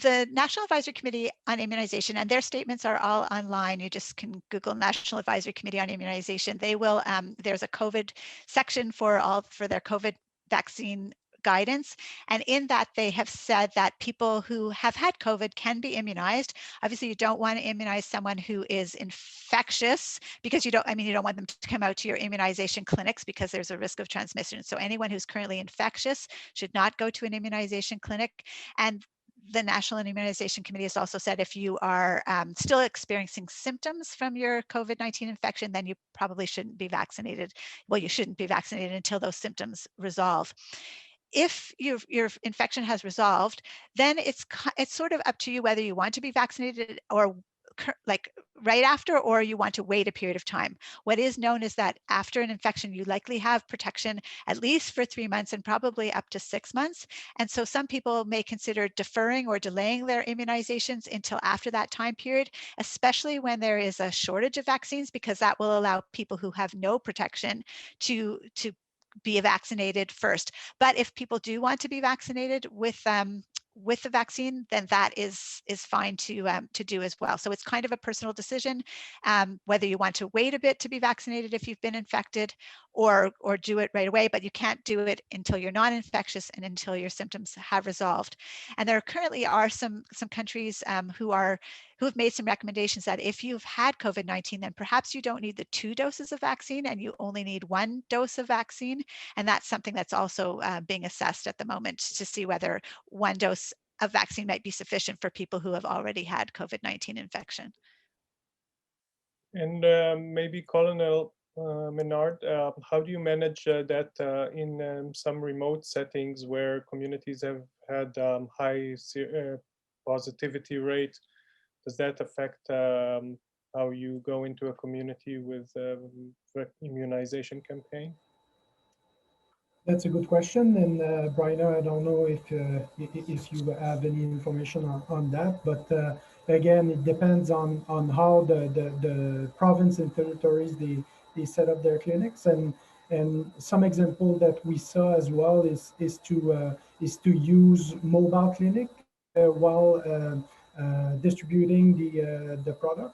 the National Advisory Committee on Immunization, and their statements are all online. You just can Google National Advisory Committee on Immunization. They will, there's a COVID section for their COVID vaccine guidance. And in that, they have said that people who have had COVID can be immunized. Obviously, you don't want to immunize someone who is infectious because you don't want them to come out to your immunization clinics because there's a risk of transmission. So anyone who's currently infectious should not go to an immunization clinic. And the National Immunization Committee has also said if you are still experiencing symptoms from your COVID-19 infection, then you probably shouldn't be vaccinated. Well, you shouldn't be vaccinated until those symptoms resolve. If your infection has resolved, then it's sort of up to you whether you want to be vaccinated or like right after, or you want to wait a period of time. What is known is that after an infection, you likely have protection at least for 3 months and probably up to 6 months. And so some people may consider deferring or delaying their immunizations until after that time period, especially when there is a shortage of vaccines, because that will allow people who have no protection to be vaccinated first. But if people do want to be vaccinated with the vaccine, then that is fine to do as well. So it's kind of a personal decision whether you want to wait a bit to be vaccinated if you've been infected, or do it right away. But you can't do it until you're not infectious and until your symptoms have resolved. And there currently are some countries who have made some recommendations that if you've had COVID-19, then perhaps you don't need the 2 doses of vaccine and you only need 1 dose of vaccine. And that's something that's also being assessed at the moment to see whether 1 dose of vaccine might be sufficient for people who have already had COVID-19 infection. And maybe Colonel Menard, how do you manage that in some remote settings where communities have had high positivity rate? Does that affect how you go into a community with immunization campaign? That's a good question, and Brian, I don't know if you have any information on that, but again, it depends on how the province and territories they set up their clinics, and some example that we saw as well is to use mobile clinic while distributing the product.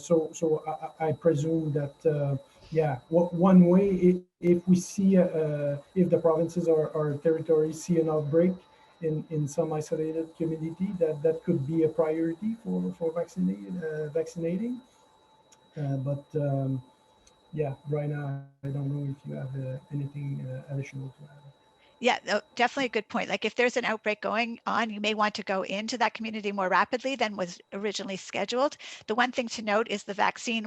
So I presume that yeah, one way, if we see, if the provinces or territories see an outbreak in some isolated community, that could be a priority for vaccinating. But yeah, Brian, I don't know if you have anything additional to add. Yeah, no, definitely a good point. Like if there's an outbreak going on, you may want to go into that community more rapidly than was originally scheduled. The one thing to note is the vaccine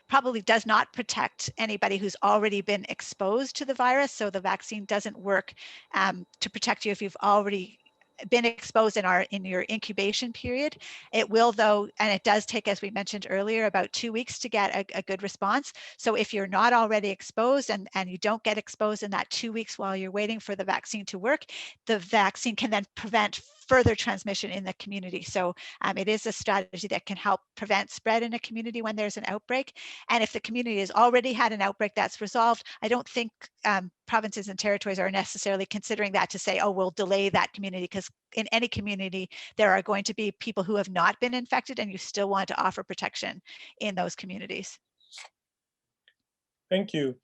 probably does not protect anybody who's already been exposed to the virus. So the vaccine doesn't work to protect you if you've already been exposed in your incubation period. It will, though, and it does take, as we mentioned earlier, about 2 weeks to get a good response. So if you're not already exposed and you don't get exposed in that 2 weeks while you're waiting for the vaccine to work, the vaccine can then prevent further transmission in the community. So it is a strategy that can help prevent spread in a community when there's an outbreak. And if the community has already had an outbreak that's resolved, I don't think provinces and territories are necessarily considering that to say, oh, we'll delay that community, because in any community, there are going to be people who have not been infected, and you still want to offer protection in those communities. Thank you.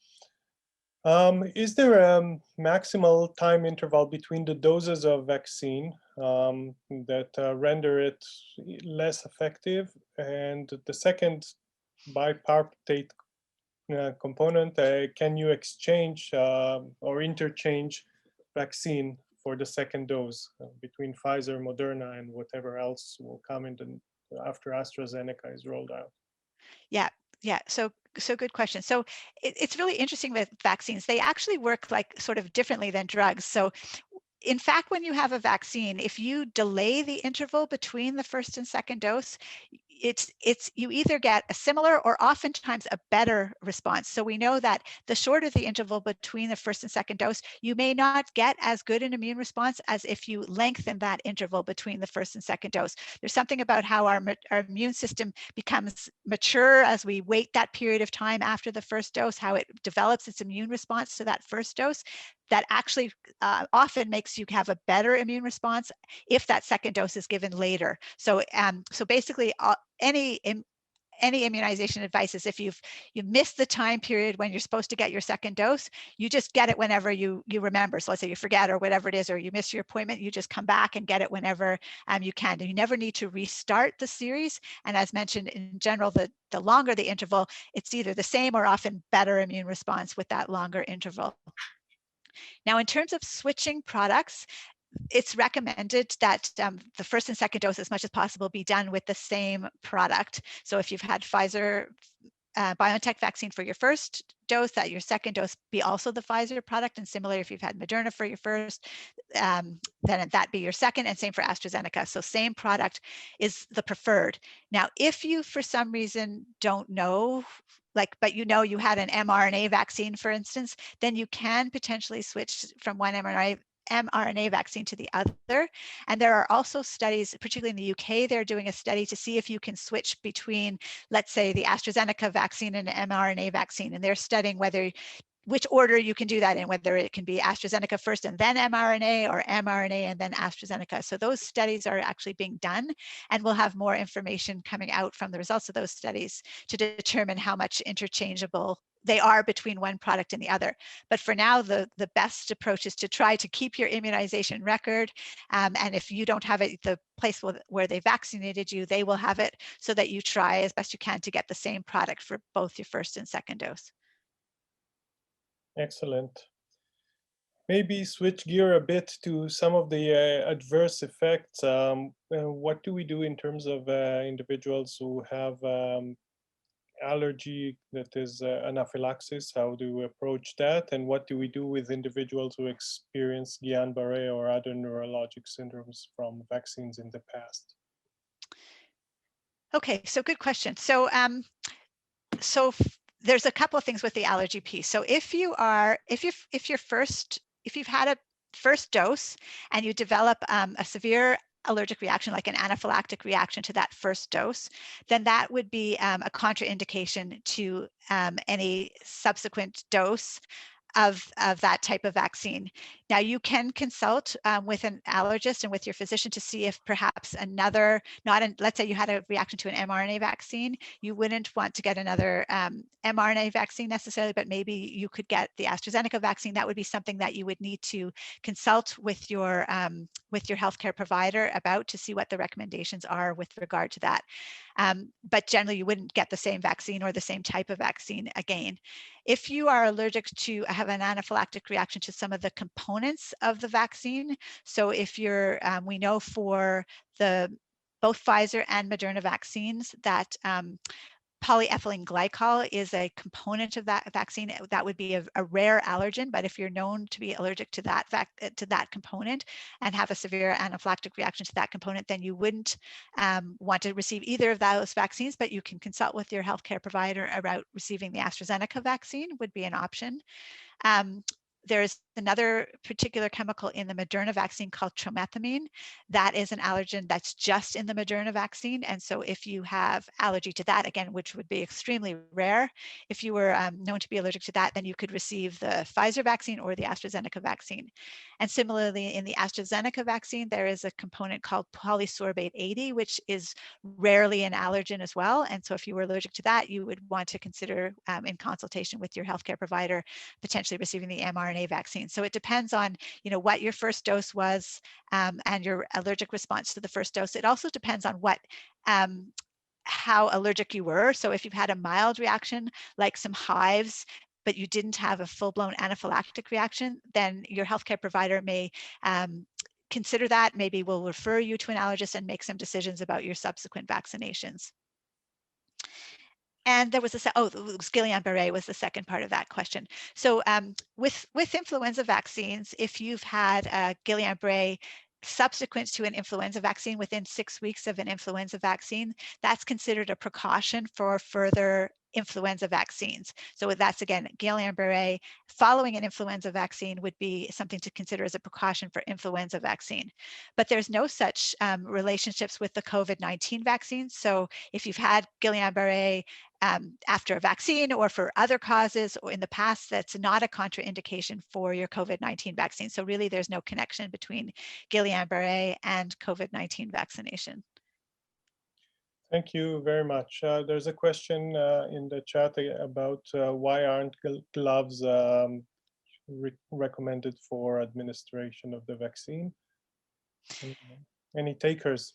Is there a maximal time interval between the doses of vaccine that render it less effective? And the second bipartite component, can you exchange or interchange vaccine for the second dose between Pfizer, Moderna, and whatever else will come in after AstraZeneca is rolled out? Yeah. So good question. So it's really interesting with vaccines. They actually work like sort of differently than drugs. So in fact, when you have a vaccine, if you delay the interval between the first and second dose, you either get a similar or oftentimes a better response. So we know that the shorter the interval between the first and second dose, you may not get as good an immune response as if you lengthen that interval between the first and second dose. There's something about how our immune system becomes mature as we wait that period of time after the first dose, how it develops its immune response to that first dose, that actually often makes you have a better immune response if that second dose is given later. So basically any immunization advice is if you missed the time period when you're supposed to get your second dose, you just get it whenever you remember. So let's say you forget or whatever it is, or you miss your appointment, you just come back and get it whenever you can. And you never need to restart the series. And as mentioned, in general, the longer the interval, it's either the same or often better immune response with that longer interval. Now, in terms of switching products, it's recommended that the first and second dose, as much as possible, be done with the same product. So if you've had Pfizer BioNTech vaccine for your first dose, that your second dose be also the Pfizer product. And similarly, if you've had Moderna for your first, then that be your second, and same for AstraZeneca. So same product is the preferred. Now, if you, for some reason, don't know, but you know you had an mRNA vaccine, for instance, then you can potentially switch from one mRNA vaccine to the other. And there are also studies, particularly in the UK, they're doing a study to see if you can switch between, let's say, the AstraZeneca vaccine and an mRNA vaccine. And they're studying which order you can do that in, whether it can be AstraZeneca first and then mRNA, or mRNA and then AstraZeneca. So those studies are actually being done, and we'll have more information coming out from the results of those studies to determine how much interchangeable they are between one product and the other. But for now, the best approach is to try to keep your immunization record. And if you don't have it, the place where they vaccinated you, they will have it, so that you try as best you can to get the same product for both your first and second dose. Excellent. Maybe switch gear a bit to some of the adverse effects. What do we do in terms of individuals who have allergy that is anaphylaxis? How do we approach that? And what do we do with individuals who experience Guillain-Barré or other neurologic syndromes from vaccines in the past? Okay, so good question. So there's a couple of things with the allergy piece. So if you've had a first dose and you develop a severe allergic reaction, like an anaphylactic reaction to that first dose, then that would be a contraindication to any subsequent dose of that type of vaccine. Now, you can consult with an allergist and with your physician to see if perhaps another, let's say you had a reaction to an mRNA vaccine, you wouldn't want to get another mRNA vaccine necessarily, but maybe you could get the AstraZeneca vaccine. That would be something that you would need to consult with your healthcare provider about to see what the recommendations are with regard to that. But generally, you wouldn't get the same vaccine or the same type of vaccine again. If you are allergic to have an anaphylactic reaction to some of the components of the vaccine, so if you're, we know for both Pfizer and Moderna vaccines that polyethylene glycol is a component of that vaccine. That would be a rare allergen, but if you're known to be allergic to that component and have a severe anaphylactic reaction to that component, then you wouldn't want to receive either of those vaccines, but you can consult with your healthcare provider about receiving the AstraZeneca vaccine would be an option. There's another particular chemical in the Moderna vaccine called tromethamine. That is an allergen that's just in the Moderna vaccine. And so if you have allergy to that, again, which would be extremely rare, if you were known to be allergic to that, then you could receive the Pfizer vaccine or the AstraZeneca vaccine. And similarly, in the AstraZeneca vaccine, there is a component called polysorbate 80, which is rarely an allergen as well. And so if you were allergic to that, you would want to consider in consultation with your healthcare provider, potentially receiving the mRNA vaccine. So it depends on, what your first dose was and your allergic response to the first dose. It also depends on how allergic you were. So if you've had a mild reaction, like some hives, but you didn't have a full-blown anaphylactic reaction, then your healthcare provider may consider that, maybe will refer you to an allergist and make some decisions about your subsequent vaccinations. And there was Guillain-Barré was the second part of that question. So with influenza vaccines, if you've had a Guillain-Barré subsequent to an influenza vaccine within 6 weeks of an influenza vaccine, that's considered a precaution for further influenza vaccines. So that's, again, Guillain-Barré following an influenza vaccine would be something to consider as a precaution for influenza vaccine. But there's no such relationships with the COVID-19 vaccine. So if you've had Guillain-Barré after a vaccine or for other causes or in the past, that's not a contraindication for your COVID-19 vaccine. So really, there's no connection between Guillain-Barré and COVID-19 vaccination. Thank you very much. There's a question in the chat about why aren't gloves recommended for administration of the vaccine? Any takers?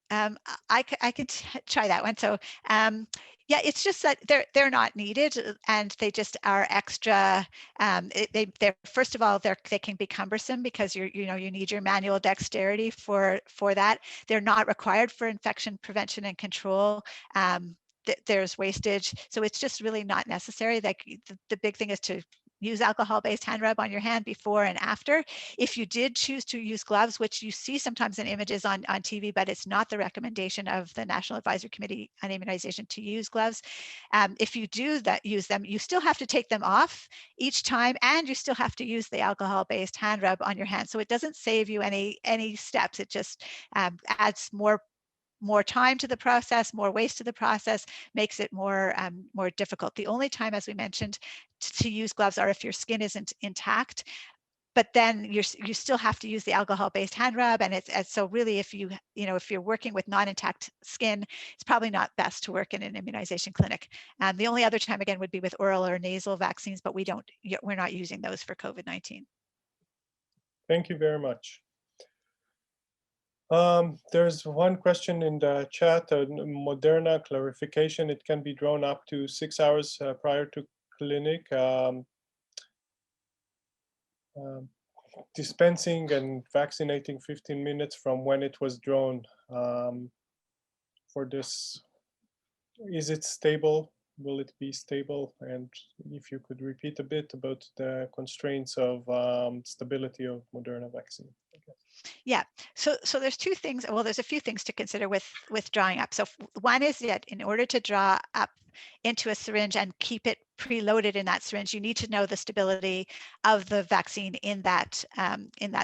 I could try that one. So yeah, it's just that they're not needed, and they just are extra. They're first of all, they can be cumbersome because you need your manual dexterity for that. They're not required for infection prevention and control. There's wastage, so it's just really not necessary. Like the big thing is to use alcohol-based hand rub on your hand before and after. If you did choose to use gloves, which you see sometimes in images on TV, but it's not the recommendation of the National Advisory Committee on Immunization to use gloves. If you do use them, you still have to take them off each time, and you still have to use the alcohol-based hand rub on your hand. So it doesn't save you any steps. It just adds more time to the process, more waste to the process, makes it more difficult. The only time, as we mentioned, to use gloves are if your skin isn't intact, but then you still have to use the alcohol-based hand rub, and so really, if you're working with non-intact skin, it's probably not best to work in an immunization clinic. The only other time, again, would be with oral or nasal vaccines, but we're not using those for COVID-19. Thank you very much. There's one question in the chat, Moderna clarification. It can be drawn up to 6 hours prior to clinic. Dispensing and vaccinating 15 minutes from when it was drawn. For this, is it stable? Will it be stable? And if you could repeat a bit about the constraints of stability of Moderna vaccine. Yeah, so there's two things. Well, there's a few things to consider with drawing up. So one is that in order to draw up into a syringe and keep it preloaded in that syringe, you need to know the stability of the vaccine in that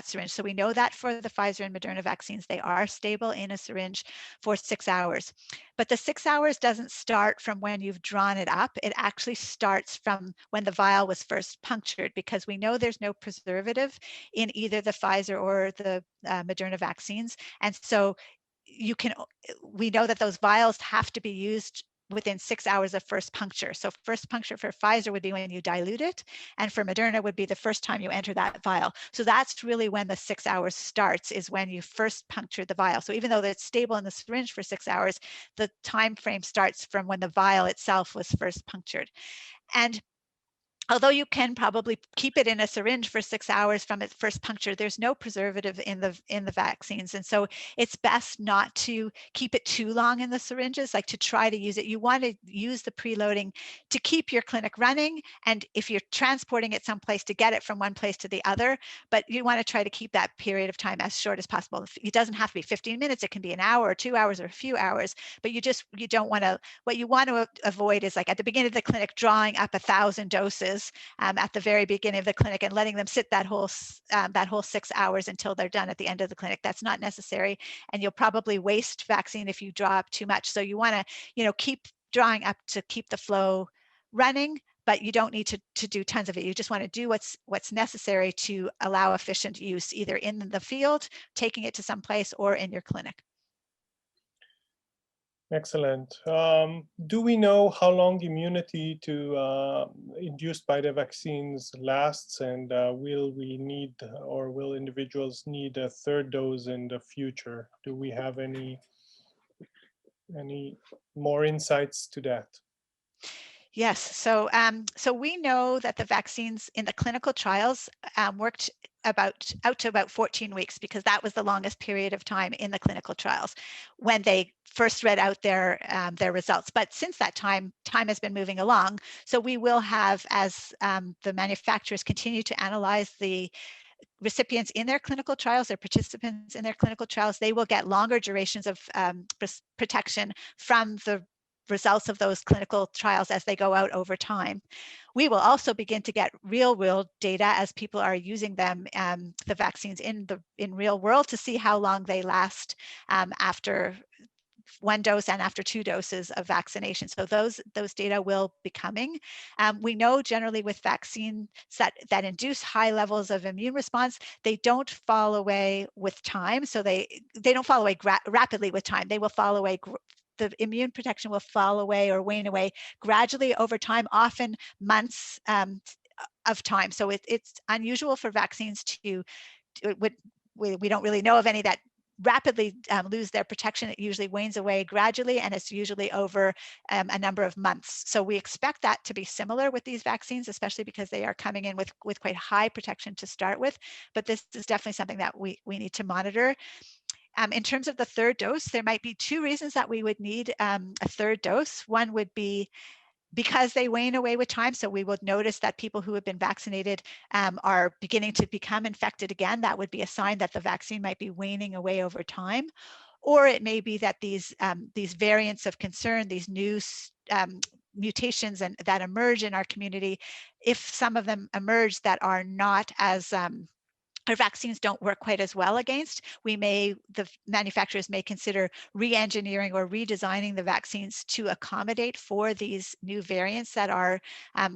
syringe. So we know that for the Pfizer and Moderna vaccines, they are stable in a syringe for 6 hours. But the 6 hours doesn't start from when you've drawn it up. It actually starts from when the vial was first punctured, because we know there's no preservative in either the Pfizer or the Moderna vaccines. And so we know that those vials have to be used within 6 hours of first puncture. So first puncture for Pfizer would be when you dilute it, and for Moderna would be the first time you enter that vial. So that's really when the 6 hours starts, is when you first puncture the vial. So even though it's stable in the syringe for 6 hours, the time frame starts from when the vial itself was first punctured. And although you can probably keep it in a syringe for 6 hours from its first puncture, there's no preservative in the vaccines. And so it's best not to keep it too long in the syringes, like to try to use it. You want to use the preloading to keep your clinic running. And if you're transporting it someplace, to get it from one place to the other, but you want to try to keep that period of time as short as possible. It doesn't have to be 15 minutes. It can be an hour or 2 hours or a few hours, but you don't want to, what you want to avoid is, like, at the beginning of the clinic, drawing up 1,000 doses at the very beginning of the clinic and letting them sit that whole 6 hours until they're done at the end of the clinic. That's not necessary, and you'll probably waste vaccine if you draw up too much. So you want to, keep drawing up to keep the flow running, but you don't need to do tons of it. You just want to do what's necessary to allow efficient use, either in the field, taking it to some place, or in your clinic. Excellent. Do we know how long immunity induced by the vaccines lasts, and will we need, or will individuals need, a third dose in the future? Do we have any more insights to that? Yes, so we know that the vaccines in the clinical trials worked out to about 14 weeks, because that was the longest period of time in the clinical trials when they first read out their results. But since that time has been moving along. So we will have, as the manufacturers continue to analyze the recipients in their clinical trials, their participants in their clinical trials, they will get longer durations of protection from the results of those clinical trials as they go out over time. We will also begin to get real-world data as people are using them, the vaccines in real world, to see how long they last after 1 dose and after 2 doses of vaccination. So those data will be coming. We know generally with vaccines that induce high levels of immune response, they don't fall away with time. So they don't fall away rapidly with time. They will fall away. The immune protection will fall away or wane away gradually over time, often months of time. So it's unusual for vaccines we don't really know of any that rapidly lose their protection. It usually wanes away gradually, and it's usually over a number of months. So we expect that to be similar with these vaccines, especially because they are coming in with quite high protection to start with. But this is definitely something that we need to monitor. In terms of the third dose, there might be 2 reasons that we would need a third dose. One would be because they wane away with time. So we would notice that people who have been vaccinated are beginning to become infected again. That would be a sign that the vaccine might be waning away over time. Or it may be that these variants of concern, these new mutations that emerge in our community, if some of them emerge that are not as our vaccines don't work quite as well against, the manufacturers may consider re-engineering or redesigning the vaccines to accommodate for these new variants that are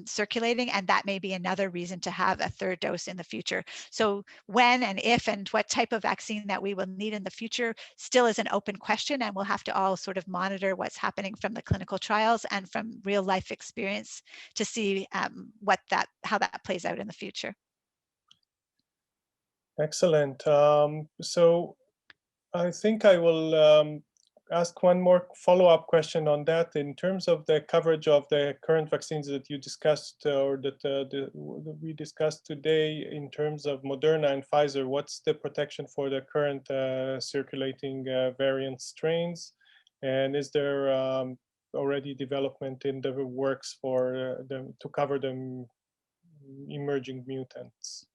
circulating, and that may be another reason to have a third dose in the future. So when and if and what type of vaccine that we will need in the future still is an open question, and we'll have to all sort of monitor what's happening from the clinical trials and from real life experience to see how that plays out in the future. Excellent. So I think I will ask one more follow-up question on that. In terms of the coverage of the current vaccines that you discussed, or that we discussed today, in terms of Moderna and Pfizer, what's the protection for the current circulating variant strains? And is there already development in the works for them to cover the emerging mutants?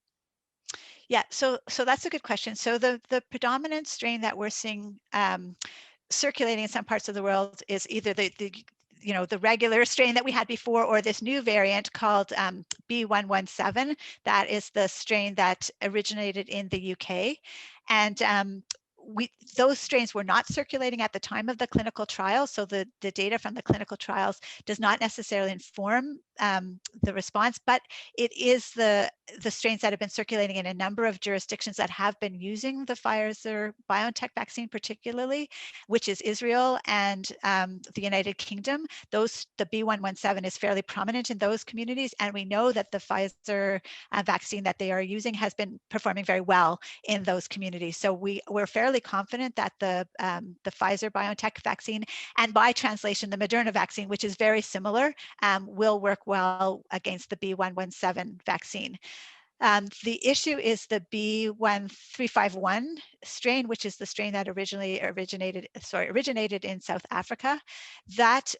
Yeah, so that's a good question. So the predominant strain that we're seeing circulating in some parts of the world is either the regular strain that we had before, or this new variant called B117. That is the strain that originated in the UK. And those strains were not circulating at the time of the clinical trials, so the data from the clinical trials does not necessarily inform the response, but it is the strains that have been circulating in a number of jurisdictions that have been using the Pfizer-BioNTech vaccine particularly, which is Israel and the United Kingdom. The B117 is fairly prominent in those communities, and we know that the Pfizer vaccine that they are using has been performing very well in those communities. So we're fairly confident that the Pfizer-BioNTech vaccine, and by translation, the Moderna vaccine, which is very similar, will work well against the B117 vaccine. The issue is the B1351 strain, which is the strain that originated in South Africa. That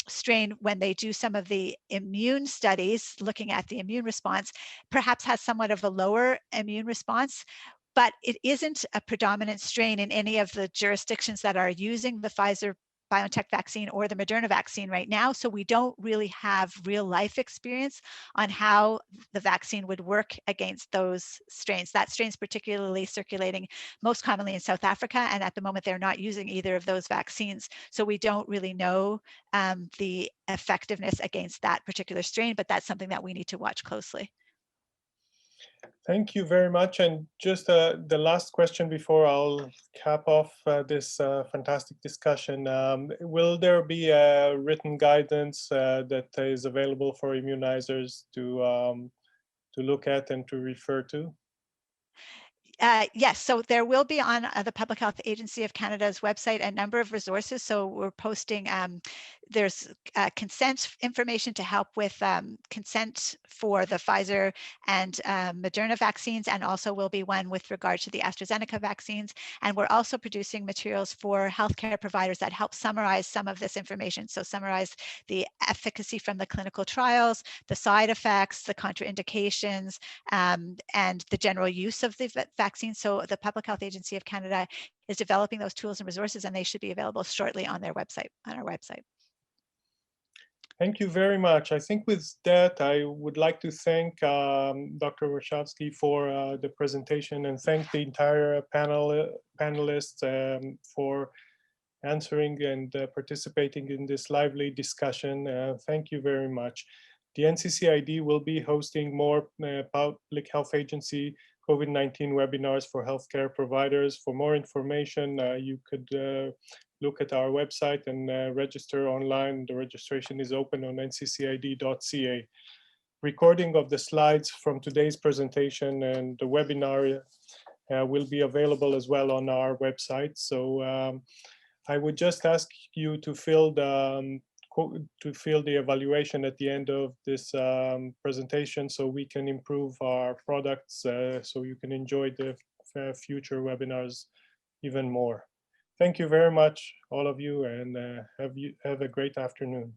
strain, when they do some of the immune studies, looking at the immune response, perhaps has somewhat of a lower immune response, but it isn't a predominant strain in any of the jurisdictions that are using the Pfizer-BioNTech vaccine or the Moderna vaccine right now. So we don't really have real life experience on how the vaccine would work against those strains. That strain's particularly circulating most commonly in South Africa, and at the moment they're not using either of those vaccines. So we don't really know the effectiveness against that particular strain, but that's something that we need to watch closely. Thank you very much. And just the last question before I'll cap off this fantastic discussion. Will there be a written guidance that is available for immunizers to look at and to refer to? Yes, so there will be on the Public Health Agency of Canada's website a number of resources. So we're posting, there's consent information to help with consent for the Pfizer and Moderna vaccines, and also will be one with regard to the AstraZeneca vaccines. And we're also producing materials for healthcare providers that help summarize some of this information. So summarize the efficacy from the clinical trials, the side effects, the contraindications, and the general use of the vaccine. So the Public Health Agency of Canada is developing those tools and resources, and they should be available shortly on their website, on our website. Thank you very much. I think with that, I would like to thank Dr. Warshawski for the presentation, and thank the entire panelists for answering and participating in this lively discussion. Thank you very much. The NCCID will be hosting more Public Health Agency COVID-19 webinars for healthcare providers. For more information, you could look at our website and register online. The registration is open on nccid.ca. Recording of the slides from today's presentation and the webinar will be available as well on our website. So I would just ask you to fill the evaluation at the end of this presentation, so we can improve our products, so you can enjoy the future webinars even more. Thank you very much, all of you, and have a great afternoon.